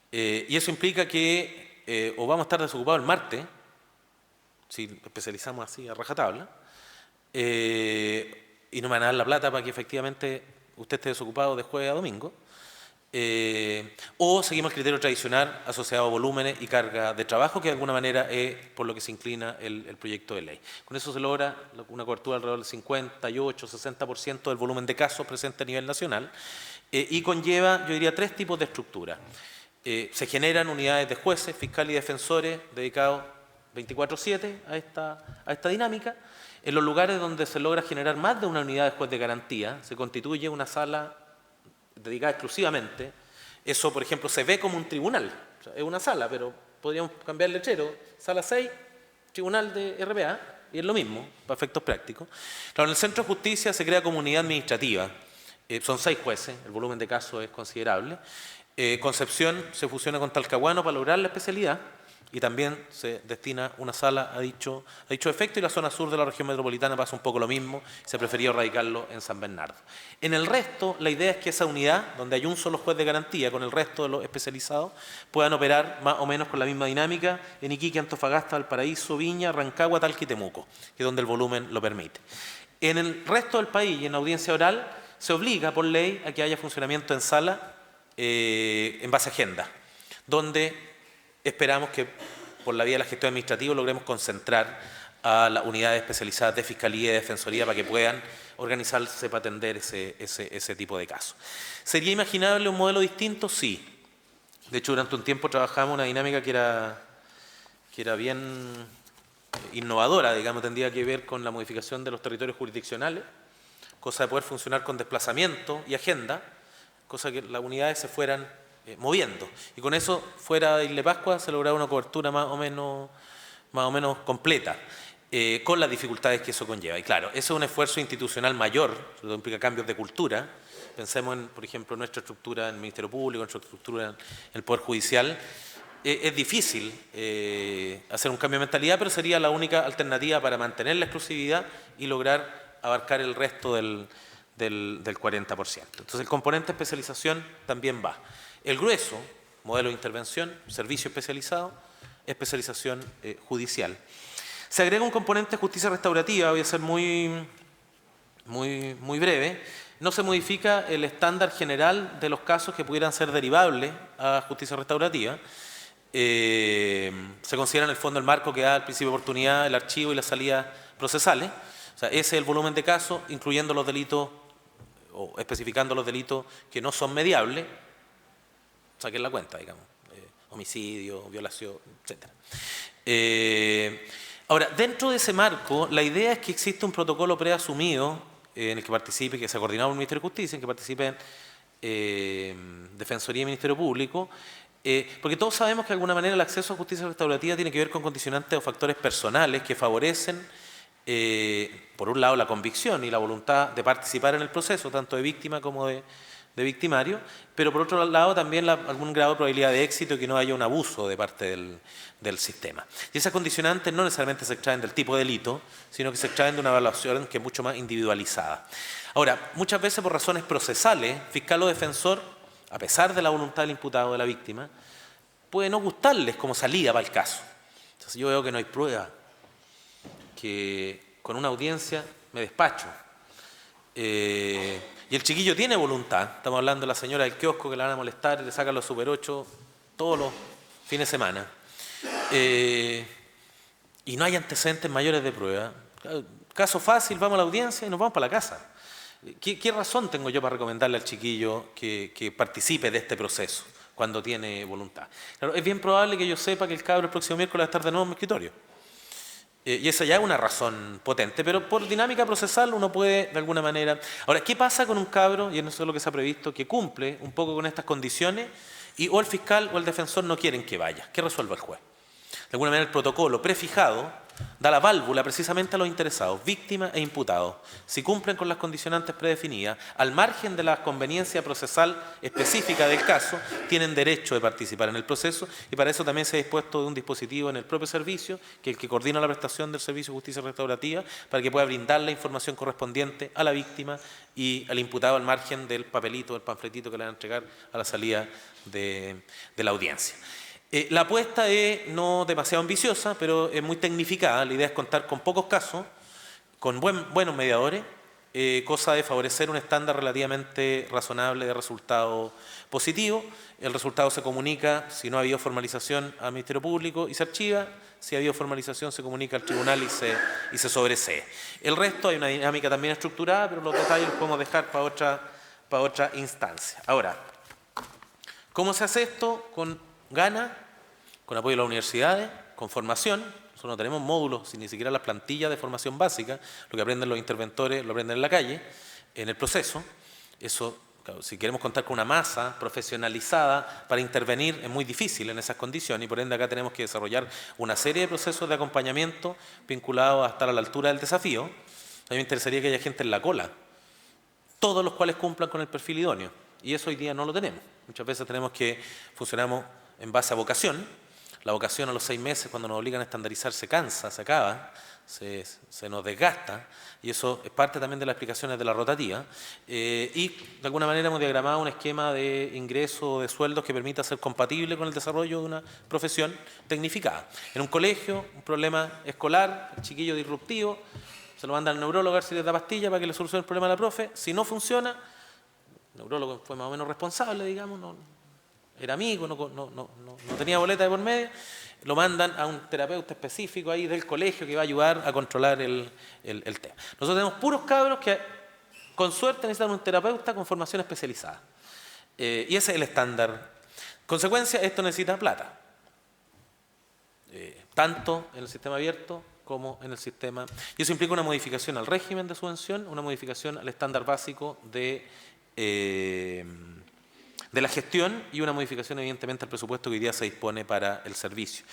Y eso implica que o vamos a estar desocupados el martes, si especializamos así a rajatabla, y no me van a dar la plata para que efectivamente usted esté desocupado de jueves a domingo, o seguimos el criterio tradicional asociado a volúmenes y carga de trabajo, que de alguna manera es por lo que se inclina el proyecto de ley. Con eso se logra una cobertura alrededor del 58-60% del volumen de casos presentes a nivel nacional, y conlleva, yo diría, 3 tipos de estructura. Se generan unidades de jueces, fiscales y defensores dedicados 24/7 a esta dinámica. En los lugares donde se logra generar más de una unidad de juez de garantía, se constituye una sala dedicada exclusivamente. Eso, por ejemplo, se ve como un tribunal. O sea, es una sala, pero podríamos cambiar el lechero. Sala 6, tribunal de RPA, y es lo mismo, para efectos prácticos. Claro, en el Centro de Justicia se crea como unidad administrativa. Son 6 jueces, el volumen de casos es considerable. Concepción se fusiona con Talcahuano para lograr la especialidad y también se destina una sala a dicho efecto, y la zona sur de la región metropolitana pasa un poco lo mismo, se prefirió radicarlo en San Bernardo. En el resto, la idea es que esa unidad, donde hay un solo juez de garantía con el resto de los especializados, puedan operar más o menos con la misma dinámica en Iquique, Antofagasta, Valparaíso, Viña, Rancagua, Talca y Temuco, que es donde el volumen lo permite. En el resto del país y en audiencia oral se obliga por ley a que haya funcionamiento en sala en base a agenda, donde esperamos que por la vía de la gestión administrativa logremos concentrar a las unidades especializadas de Fiscalía y de Defensoría para que puedan organizarse para atender ese tipo de casos. ¿Sería imaginable un modelo distinto? Sí. De hecho, durante un tiempo trabajamos una dinámica que era bien innovadora, digamos, tendría que ver con la modificación de los territorios jurisdiccionales, cosa de poder funcionar con desplazamiento y agenda, cosa que las unidades se fueran moviendo. Y con eso, fuera de Isla Pascua, se lograba una cobertura más o menos completa, con las dificultades que eso conlleva. Y claro, eso es un esfuerzo institucional mayor, sobre todo implica cambios de cultura. Pensemos en, por ejemplo, nuestra estructura en el Ministerio Público, nuestra estructura en el Poder Judicial. Es difícil hacer un cambio de mentalidad, pero sería la única alternativa para mantener la exclusividad y lograr abarcar el resto del 40%. Entonces el componente de especialización también va. El grueso, modelo de intervención, servicio especializado, especialización judicial. Se agrega un componente de justicia restaurativa, voy a ser muy breve. No se modifica el estándar general de los casos que pudieran ser derivables a justicia restaurativa. Se considera en el fondo el marco que da el principio de oportunidad, el archivo y las salidas procesales. O sea, ese es el volumen de casos, incluyendo los delitos o especificando los delitos que no son mediables. Saquen la cuenta, digamos. Homicidio, violación, etc. Ahora, dentro de ese marco, la idea es que existe un protocolo preasumido en el que participe, que se ha coordinado por el Ministerio de Justicia, en que participen Defensoría y Ministerio Público, porque todos sabemos que de alguna manera el acceso a justicia restaurativa tiene que ver con condicionantes o factores personales que favorecen, por un lado, la convicción y la voluntad de participar en el proceso, tanto de víctima como de victimario, pero por otro lado también algún grado de probabilidad de éxito y que no haya un abuso de parte del sistema. Y esas condicionantes no necesariamente se extraen del tipo de delito, sino que se extraen de una evaluación que es mucho más individualizada. Ahora, muchas veces por razones procesales, fiscal o defensor, a pesar de la voluntad del imputado o de la víctima, puede no gustarles como salida para el caso. Entonces yo veo que no hay prueba, que con una audiencia me despacho. Y el chiquillo tiene voluntad, estamos hablando de la señora del kiosco que la van a molestar y le sacan los Super 8 todos los fines de semana. Y no hay antecedentes mayores de prueba. Caso fácil, vamos a la audiencia y nos vamos para la casa. ¿Qué razón tengo yo para recomendarle al chiquillo que participe de este proceso cuando tiene voluntad? Claro, es bien probable que yo sepa que el cabro el próximo miércoles va a estar de nuevo en mi escritorio. Y esa ya es una razón potente, pero por dinámica procesal uno puede de alguna manera... Ahora, ¿qué pasa con un cabro, y eso es lo que se ha previsto, que cumple un poco con estas condiciones y o el fiscal o el defensor no quieren que vaya? ¿Qué resuelve el juez? De alguna manera el protocolo prefijado da la válvula precisamente a los interesados, víctimas e imputados, si cumplen con las condicionantes predefinidas, al margen de la conveniencia procesal específica del caso, tienen derecho de participar en el proceso y para eso también se ha dispuesto un dispositivo en el propio servicio, que es el que coordina la prestación del servicio de justicia restaurativa, para que pueda brindar la información correspondiente a la víctima y al imputado al margen del papelito, del panfletito que le van a entregar a la salida de la audiencia. La apuesta es no demasiado ambiciosa, pero es muy tecnificada. La idea es contar con pocos casos, con buenos mediadores, cosa de favorecer un estándar relativamente razonable de resultado positivo. El resultado se comunica, si no ha habido formalización, al Ministerio Público y se archiva. Si ha habido formalización, se comunica al tribunal y se sobresee. El resto hay una dinámica también estructurada, pero los detalles los podemos dejar para otra instancia. Ahora, ¿cómo se hace esto? Con ganas, con apoyo de las universidades, con formación. Nosotros no tenemos módulos, ni siquiera las plantillas de formación básica. Lo que aprenden los interventores lo aprenden en la calle, en el proceso. Eso, claro, si queremos contar con una masa profesionalizada para intervenir, es muy difícil en esas condiciones y por ende acá tenemos que desarrollar una serie de procesos de acompañamiento vinculados a estar a la altura del desafío. A mí me interesaría que haya gente en la cola, todos los cuales cumplan con el perfil idóneo. Y eso hoy día no lo tenemos. Muchas veces funcionamos en base a vocación. La vocación a los 6 meses, cuando nos obligan a estandarizar, se cansa, se acaba, se nos desgasta, y eso es parte también de las explicaciones de la rotativa. Y de alguna manera hemos diagramado un esquema de ingreso de sueldos que permita ser compatible con el desarrollo de una profesión tecnificada. En un colegio, un problema escolar, el chiquillo disruptivo, se lo manda al neurólogo a ver si le da pastilla para que le solucione el problema a la profe. Si no funciona, el neurólogo fue más o menos responsable, digamos, era amigo, no tenía boleta de por medio, lo mandan a un terapeuta específico ahí del colegio que va a ayudar a controlar el tema. Nosotros tenemos puros cabros que con suerte necesitan un terapeuta con formación especializada. Y ese es el estándar. Consecuencia, esto necesita plata. Tanto en el sistema abierto como en el sistema... Y eso implica una modificación al régimen de subvención, una modificación al estándar básico de la gestión y una modificación evidentemente al presupuesto que hoy día se dispone para el servicio.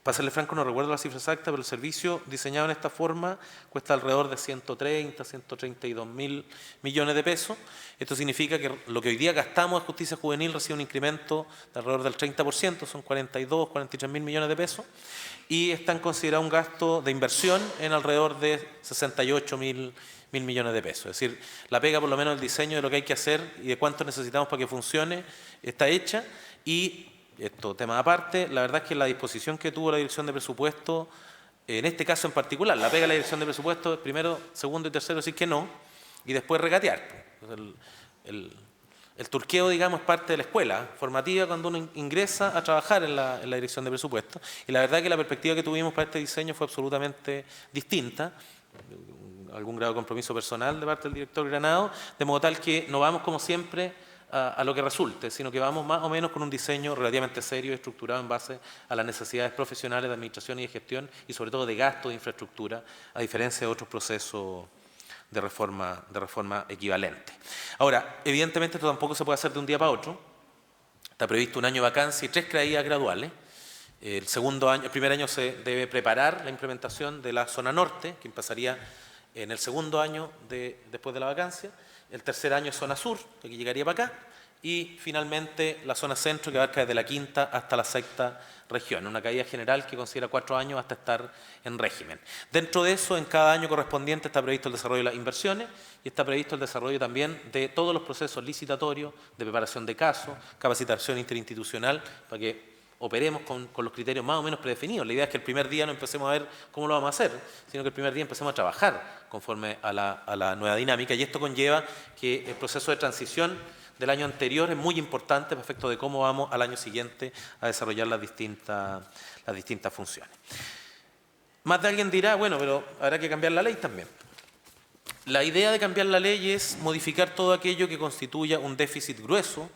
Para serle franco, no recuerdo la cifra exacta, pero el servicio diseñado en esta forma cuesta alrededor de 130, 132 mil millones de pesos. Esto significa que lo que hoy día gastamos en justicia juvenil recibe un incremento de alrededor del 30%, son 42, 43 mil millones de pesos, y están considerados un gasto de inversión en alrededor de 68 mil 1.000 millones de pesos. Es decir, la pega por lo menos el diseño de lo que hay que hacer y de cuánto necesitamos para que funcione está hecha. Y esto, tema aparte, la verdad es que la disposición que tuvo la Dirección de Presupuesto, en este caso en particular, la pega de la Dirección de Presupuesto es primero, segundo y tercero decir que no, y después regatear. El turqueo, digamos, es parte de la escuela formativa cuando uno ingresa a trabajar en la Dirección de Presupuesto. Y la verdad es que la perspectiva que tuvimos para este diseño fue absolutamente distinta, algún grado de compromiso personal de parte del director Granado, de modo tal que no vamos como siempre a lo que resulte, sino que vamos más o menos con un diseño relativamente serio y estructurado en base a las necesidades profesionales de administración y de gestión y sobre todo de gasto de infraestructura, a diferencia de otros procesos de reforma equivalente. Ahora, evidentemente esto tampoco se puede hacer de un día para otro. Está previsto un año de vacancia y 3 caídas graduales. El primer año se debe preparar la implementación de la zona norte, que empezaría en el segundo año después de la vacancia. El tercer año es zona sur, que llegaría para acá. Y finalmente la zona centro, que abarca desde la quinta hasta la sexta región. Una caída general que considera 4 años hasta estar en régimen. Dentro de eso, en cada año correspondiente está previsto el desarrollo de las inversiones y está previsto el desarrollo también de todos los procesos licitatorios, de preparación de casos, capacitación interinstitucional, para que operemos con los criterios más o menos predefinidos. La idea es que el primer día no empecemos a ver cómo lo vamos a hacer, sino que el primer día empecemos a trabajar conforme a la nueva dinámica. Y esto conlleva que el proceso de transición del año anterior es muy importante para efecto de cómo vamos al año siguiente a desarrollar las distintas funciones. Más de alguien dirá, bueno, pero habrá que cambiar la ley también. La idea de cambiar la ley es modificar todo aquello que constituya un déficit grueso,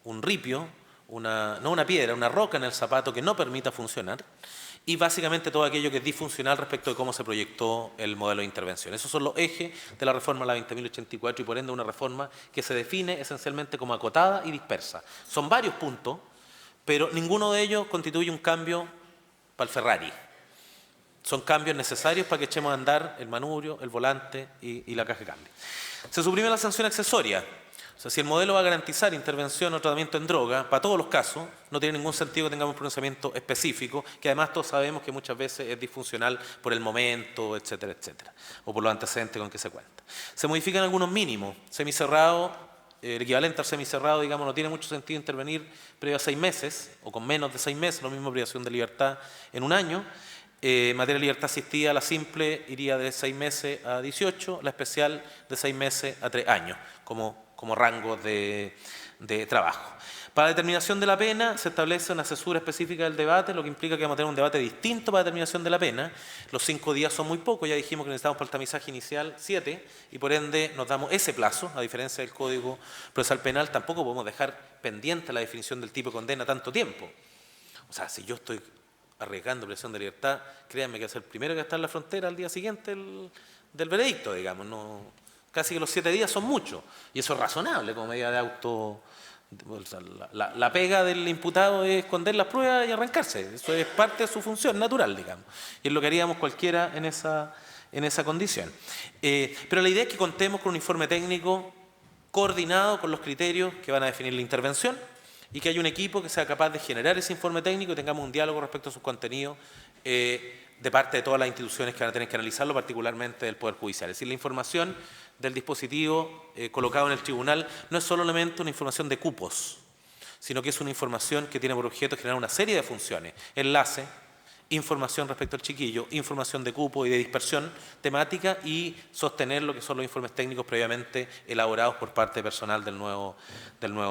un ripio, no una piedra, una roca en el zapato que no permita funcionar, y básicamente todo aquello que es disfuncional respecto de cómo se proyectó el modelo de intervención. Esos son los ejes de la reforma a la 20.084 y por ende una reforma que se define esencialmente como acotada y dispersa. Son varios puntos, pero ninguno de ellos constituye un cambio para el Ferrari. Son cambios necesarios para que echemos a andar el manubrio, el volante y la caja de cambio. Se suprime la sanción accesoria. O sea, si el modelo va a garantizar intervención o tratamiento en droga, para todos los casos, no tiene ningún sentido que tengamos un pronunciamiento específico, que además todos sabemos que muchas veces es disfuncional por el momento, etcétera, etcétera, o por los antecedentes con que se cuenta. Se modifican algunos mínimos. Semicerrado, el equivalente al semicerrado, digamos, no tiene mucho sentido intervenir previo a 6 meses, o con menos de 6 meses, lo mismo privación de libertad en un año. En materia de libertad asistida, la simple iría de 6 meses a 18, la especial de 6 meses a 3 años, como rango de trabajo. Para la determinación de la pena se establece una cesura específica del debate, lo que implica que vamos a tener un debate distinto para la determinación de la pena. Los 5 días son muy pocos, ya dijimos que necesitamos para el tamizaje inicial 7 y por ende nos damos ese plazo, a diferencia del Código Procesal Penal, tampoco podemos dejar pendiente la definición del tipo de condena tanto tiempo. O sea, si yo estoy arriesgando privación de libertad, créanme que es el primero que está en la frontera al día siguiente del veredicto, digamos, no. Casi que los 7 días son muchos, y eso es razonable como medida de auto. O sea, la pega del imputado es esconder las pruebas y arrancarse. Eso es parte de su función natural, digamos. Y es lo que haríamos cualquiera en esa condición. Pero la idea es que contemos con un informe técnico coordinado con los criterios que van a definir la intervención y que haya un equipo que sea capaz de generar ese informe técnico y tengamos un diálogo respecto a sus contenidos de parte de todas las instituciones que van a tener que analizarlo, particularmente del Poder Judicial. Es decir, la información del dispositivo colocado en el tribunal no es solamente una información de cupos, sino que es una información que tiene por objeto generar una serie de funciones, enlace, información respecto al chiquillo, información de cupo y de dispersión temática y sostener lo que son los informes técnicos previamente elaborados por parte de personal del nuevo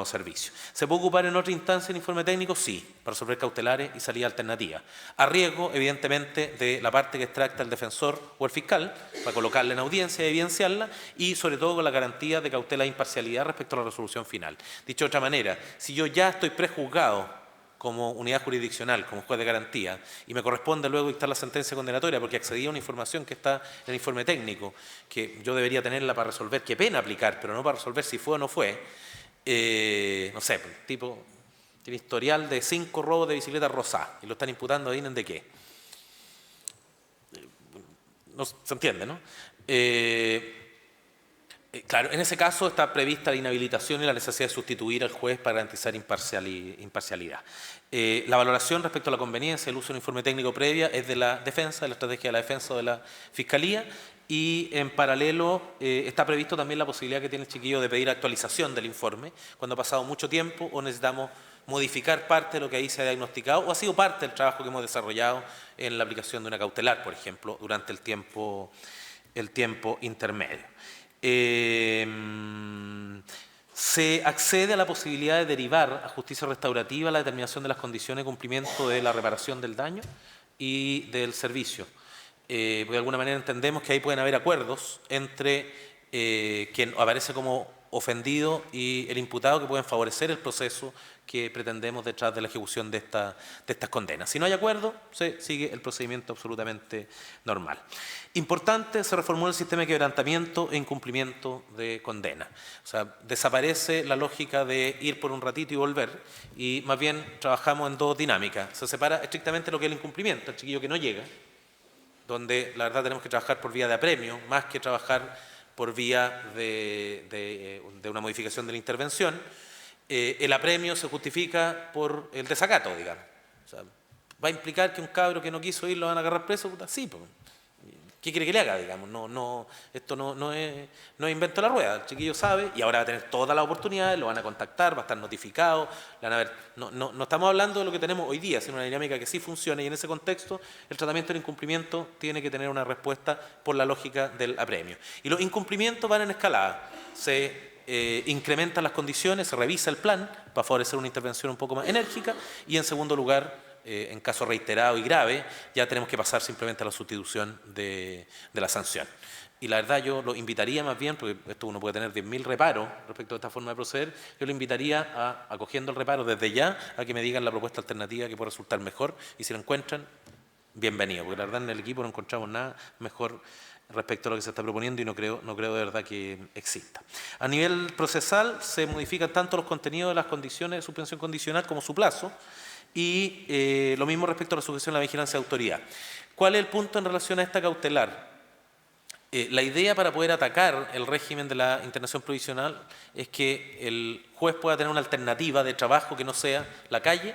servicio. ¿Se puede ocupar en otra instancia el informe técnico? Sí, para resolver cautelares y salida alternativa. A riesgo, evidentemente, de la parte que extracta el defensor o el fiscal, para colocarla en audiencia y evidenciarla, y sobre todo con la garantía de cautela e imparcialidad respecto a la resolución final. Dicho de otra manera, si yo ya estoy prejuzgado como unidad jurisdiccional, como juez de garantía, y me corresponde luego dictar la sentencia condenatoria porque accedí a una información que está en el informe técnico, que yo debería tenerla para resolver qué pena aplicar, pero no para resolver si fue o no fue, no sé, el tipo tiene historial de 5 robos de bicicleta rosada y lo están imputando, adivinen de qué. No se entiende, ¿no? Claro, en ese caso está prevista la inhabilitación y la necesidad de sustituir al juez para garantizar imparcialidad. La valoración respecto a la conveniencia del uso de un informe técnico previa es de la defensa, de la estrategia de la defensa o de la fiscalía y en paralelo está previsto también la posibilidad que tiene el chiquillo de pedir actualización del informe cuando ha pasado mucho tiempo o necesitamos modificar parte de lo que ahí se ha diagnosticado o ha sido parte del trabajo que hemos desarrollado en la aplicación de una cautelar, por ejemplo, durante el tiempo intermedio. Se accede a la posibilidad de derivar a justicia restaurativa la determinación de las condiciones de cumplimiento de la reparación del daño y del servicio. Porque de alguna manera entendemos que ahí pueden haber acuerdos entre quien aparece como ofendido y el imputado que pueden favorecer el proceso que pretendemos detrás de la ejecución de estas condenas. Si no hay acuerdo, se sigue el procedimiento absolutamente normal. Importante, se reformó el sistema de quebrantamiento e incumplimiento de condena. O sea, desaparece la lógica de ir por un ratito y volver, y más bien trabajamos en dos dinámicas. Se separa estrictamente lo que es el incumplimiento, el chiquillo que no llega, donde la verdad tenemos que trabajar por vía de apremio, más que trabajar por vía de una modificación de la intervención. El apremio se justifica por el desacato, digamos. O sea, ¿va a implicar que un cabro que no quiso ir lo van a agarrar preso? Puta, sí, pues. ¿Qué quiere que le haga, digamos? Esto no es invento de la rueda. El chiquillo sabe y ahora va a tener todas las oportunidades, lo van a contactar, va a estar notificado. Van a ver. No estamos hablando de lo que tenemos hoy día, sino una dinámica que sí funciona, y en ese contexto el tratamiento del incumplimiento tiene que tener una respuesta por la lógica del apremio. Y los incumplimientos van en escalada. Se incrementan las condiciones, se revisa el plan para favorecer una intervención un poco más enérgica, y en segundo lugar, en caso reiterado y grave, ya tenemos que pasar simplemente a la sustitución de la sanción. Y la verdad yo lo invitaría más bien, porque esto uno puede tener 10.000 reparos respecto a esta forma de proceder, yo lo invitaría acogiendo el reparo desde ya, a que me digan la propuesta alternativa que puede resultar mejor, y si lo encuentran, bienvenido, porque la verdad en el equipo no encontramos nada mejor respecto a lo que se está proponiendo, y no creo de verdad que exista. A nivel procesal se modifican tanto los contenidos de las condiciones de suspensión condicional como su plazo, y lo mismo respecto a la sujeción a la vigilancia de autoridad. ¿Cuál es el punto en relación a esta cautelar? La idea para poder atacar el régimen de la internación provisional es que el juez pueda tener una alternativa de trabajo que no sea la calle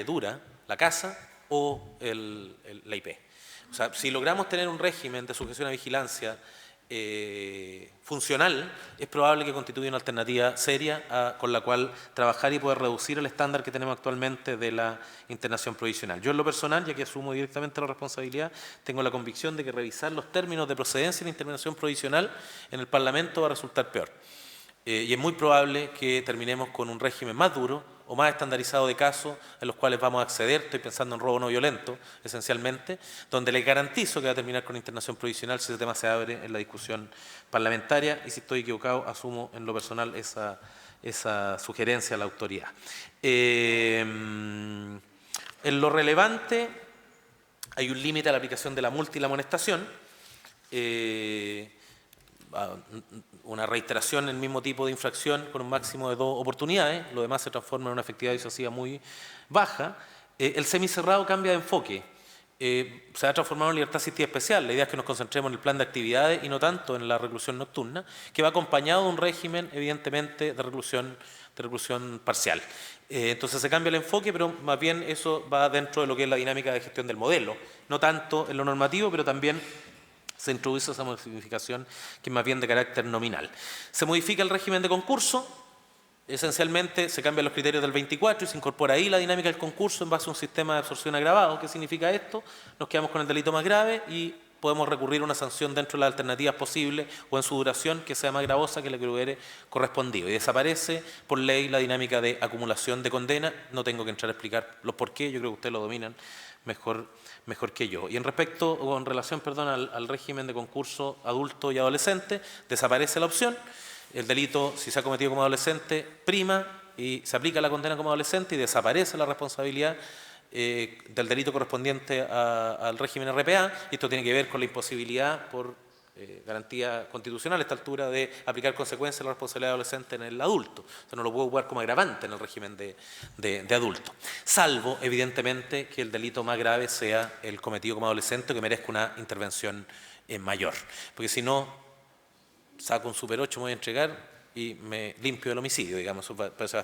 dura, la casa o la IP. O sea, si logramos tener un régimen de sujeción a vigilancia funcional, es probable que constituya una alternativa seria con la cual trabajar y poder reducir el estándar que tenemos actualmente de la internación provisional. Yo en lo personal, ya que asumo directamente la responsabilidad, tengo la convicción de que revisar los términos de procedencia de la internación provisional en el Parlamento va a resultar peor. Y es muy probable que terminemos con un régimen más duro o más estandarizado de casos en los cuales vamos a acceder. Estoy pensando en robo no violento, esencialmente, donde les garantizo que va a terminar con internación provisional si ese tema se abre en la discusión parlamentaria, y si estoy equivocado, asumo en lo personal esa sugerencia a la autoridad. En lo relevante, hay un límite a la aplicación de la multa y la amonestación. Una reiteración en el mismo tipo de infracción con un máximo de 2 oportunidades, lo demás se transforma en una efectividad disuasiva muy baja. El semicerrado cambia de enfoque, se ha transformado en libertad asistida especial. La idea es que nos concentremos en el plan de actividades y no tanto en la reclusión nocturna, que va acompañado de un régimen evidentemente de reclusión parcial. Entonces se cambia el enfoque, pero más bien eso va dentro de lo que es la dinámica de gestión del modelo, no tanto en lo normativo, pero también se introduce esa modificación que es más bien de carácter nominal. Se modifica el régimen de concurso, esencialmente se cambian los criterios del 24 y se incorpora ahí la dinámica del concurso en base a un sistema de absorción agravado. ¿Qué significa esto? Nos quedamos con el delito más grave y podemos recurrir a una sanción dentro de las alternativas posibles o en su duración que sea más gravosa que la que le hubiera correspondido. Y desaparece por ley la dinámica de acumulación de condena. No tengo que entrar a explicar los por qué, yo creo que ustedes lo dominan mejor que yo. Y en relación al régimen de concurso adulto y adolescente, desaparece la opción. El delito, si se ha cometido como adolescente, prima y se aplica la condena como adolescente, y desaparece la responsabilidad del delito correspondiente al régimen RPA. Y esto tiene que ver con la imposibilidad por garantía constitucional a esta altura de aplicar consecuencias de la responsabilidad adolescente en el adulto. O sea, no lo puedo ocupar como agravante en el régimen de adulto. Salvo, evidentemente, que el delito más grave sea el cometido como adolescente, que merezca una intervención mayor. Porque si no, saco un Super 8, me voy a entregar y me limpio del homicidio, digamos. Eso parece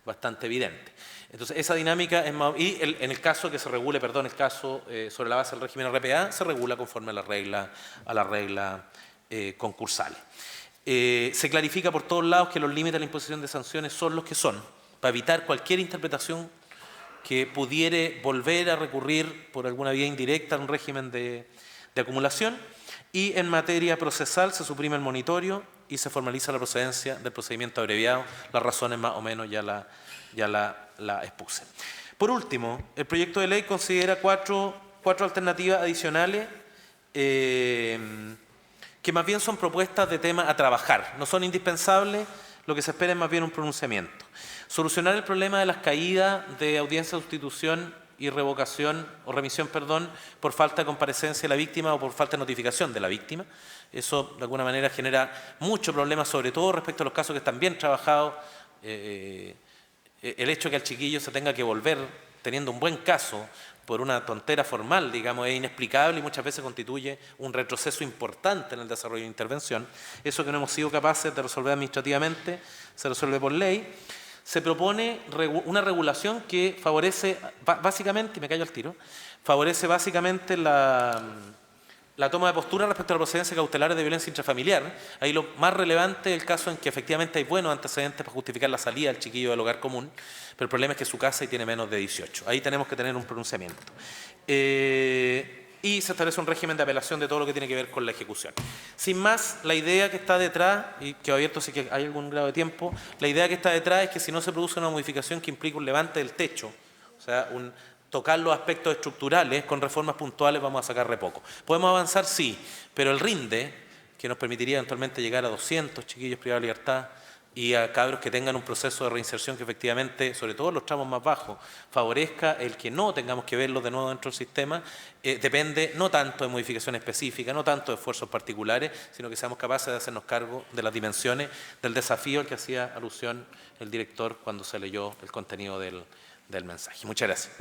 bastante evidente. Entonces, esa dinámica es más... Y en el caso que se regule, perdón, el caso sobre la base del régimen RPA, se regula conforme a la regla concursales. Se clarifica por todos lados que los límites de la imposición de sanciones son los que son, para evitar cualquier interpretación que pudiere volver a recurrir por alguna vía indirecta a un régimen de acumulación. Y en materia procesal se suprime el monitorio y se formaliza la procedencia del procedimiento abreviado. Las razones más o menos ya la expuse. Por último, el proyecto de ley considera cuatro alternativas adicionales que más bien son propuestas de tema a trabajar. No son indispensables, lo que se espera es más bien un pronunciamiento. Solucionar el problema de las caídas de audiencia de sustitución y revocación o remisión, perdón, por falta de comparecencia de la víctima o por falta de notificación de la víctima. Eso de alguna manera genera mucho problema, sobre todo respecto a los casos que están bien trabajados. El hecho de que al chiquillo se tenga que volver teniendo un buen caso por una tontera formal, digamos, es inexplicable y muchas veces constituye un retroceso importante en el desarrollo de intervención. Eso que no hemos sido capaces de resolver administrativamente se resuelve por ley. Se propone una regulación que favorece básicamente, y me callo al tiro, favorece básicamente la toma de postura respecto a la procedencia cautelar de violencia intrafamiliar. Ahí lo más relevante es el caso en que efectivamente hay buenos antecedentes para justificar la salida del chiquillo del hogar común, pero el problema es que su casa y tiene menos de 18. Ahí tenemos que tener un pronunciamiento. Y se establece un régimen de apelación de todo lo que tiene que ver con la ejecución. Sin más, la idea que está detrás, y que abierto sí que hay algún grado de tiempo, la idea que está detrás es que si no se produce una modificación que implique un levante del techo, o sea, tocar los aspectos estructurales con reformas puntuales, vamos a sacar re poco. ¿Podemos avanzar? Sí, pero el RINDE, que nos permitiría eventualmente llegar a 200 chiquillos privados de libertad y a cabros que tengan un proceso de reinserción que efectivamente, sobre todo en los tramos más bajos, favorezca el que no tengamos que verlos de nuevo dentro del sistema, depende no tanto de modificación específica, no tanto de esfuerzos particulares, sino que seamos capaces de hacernos cargo de las dimensiones del desafío al que hacía alusión el director cuando se leyó el contenido del mensaje. Muchas gracias.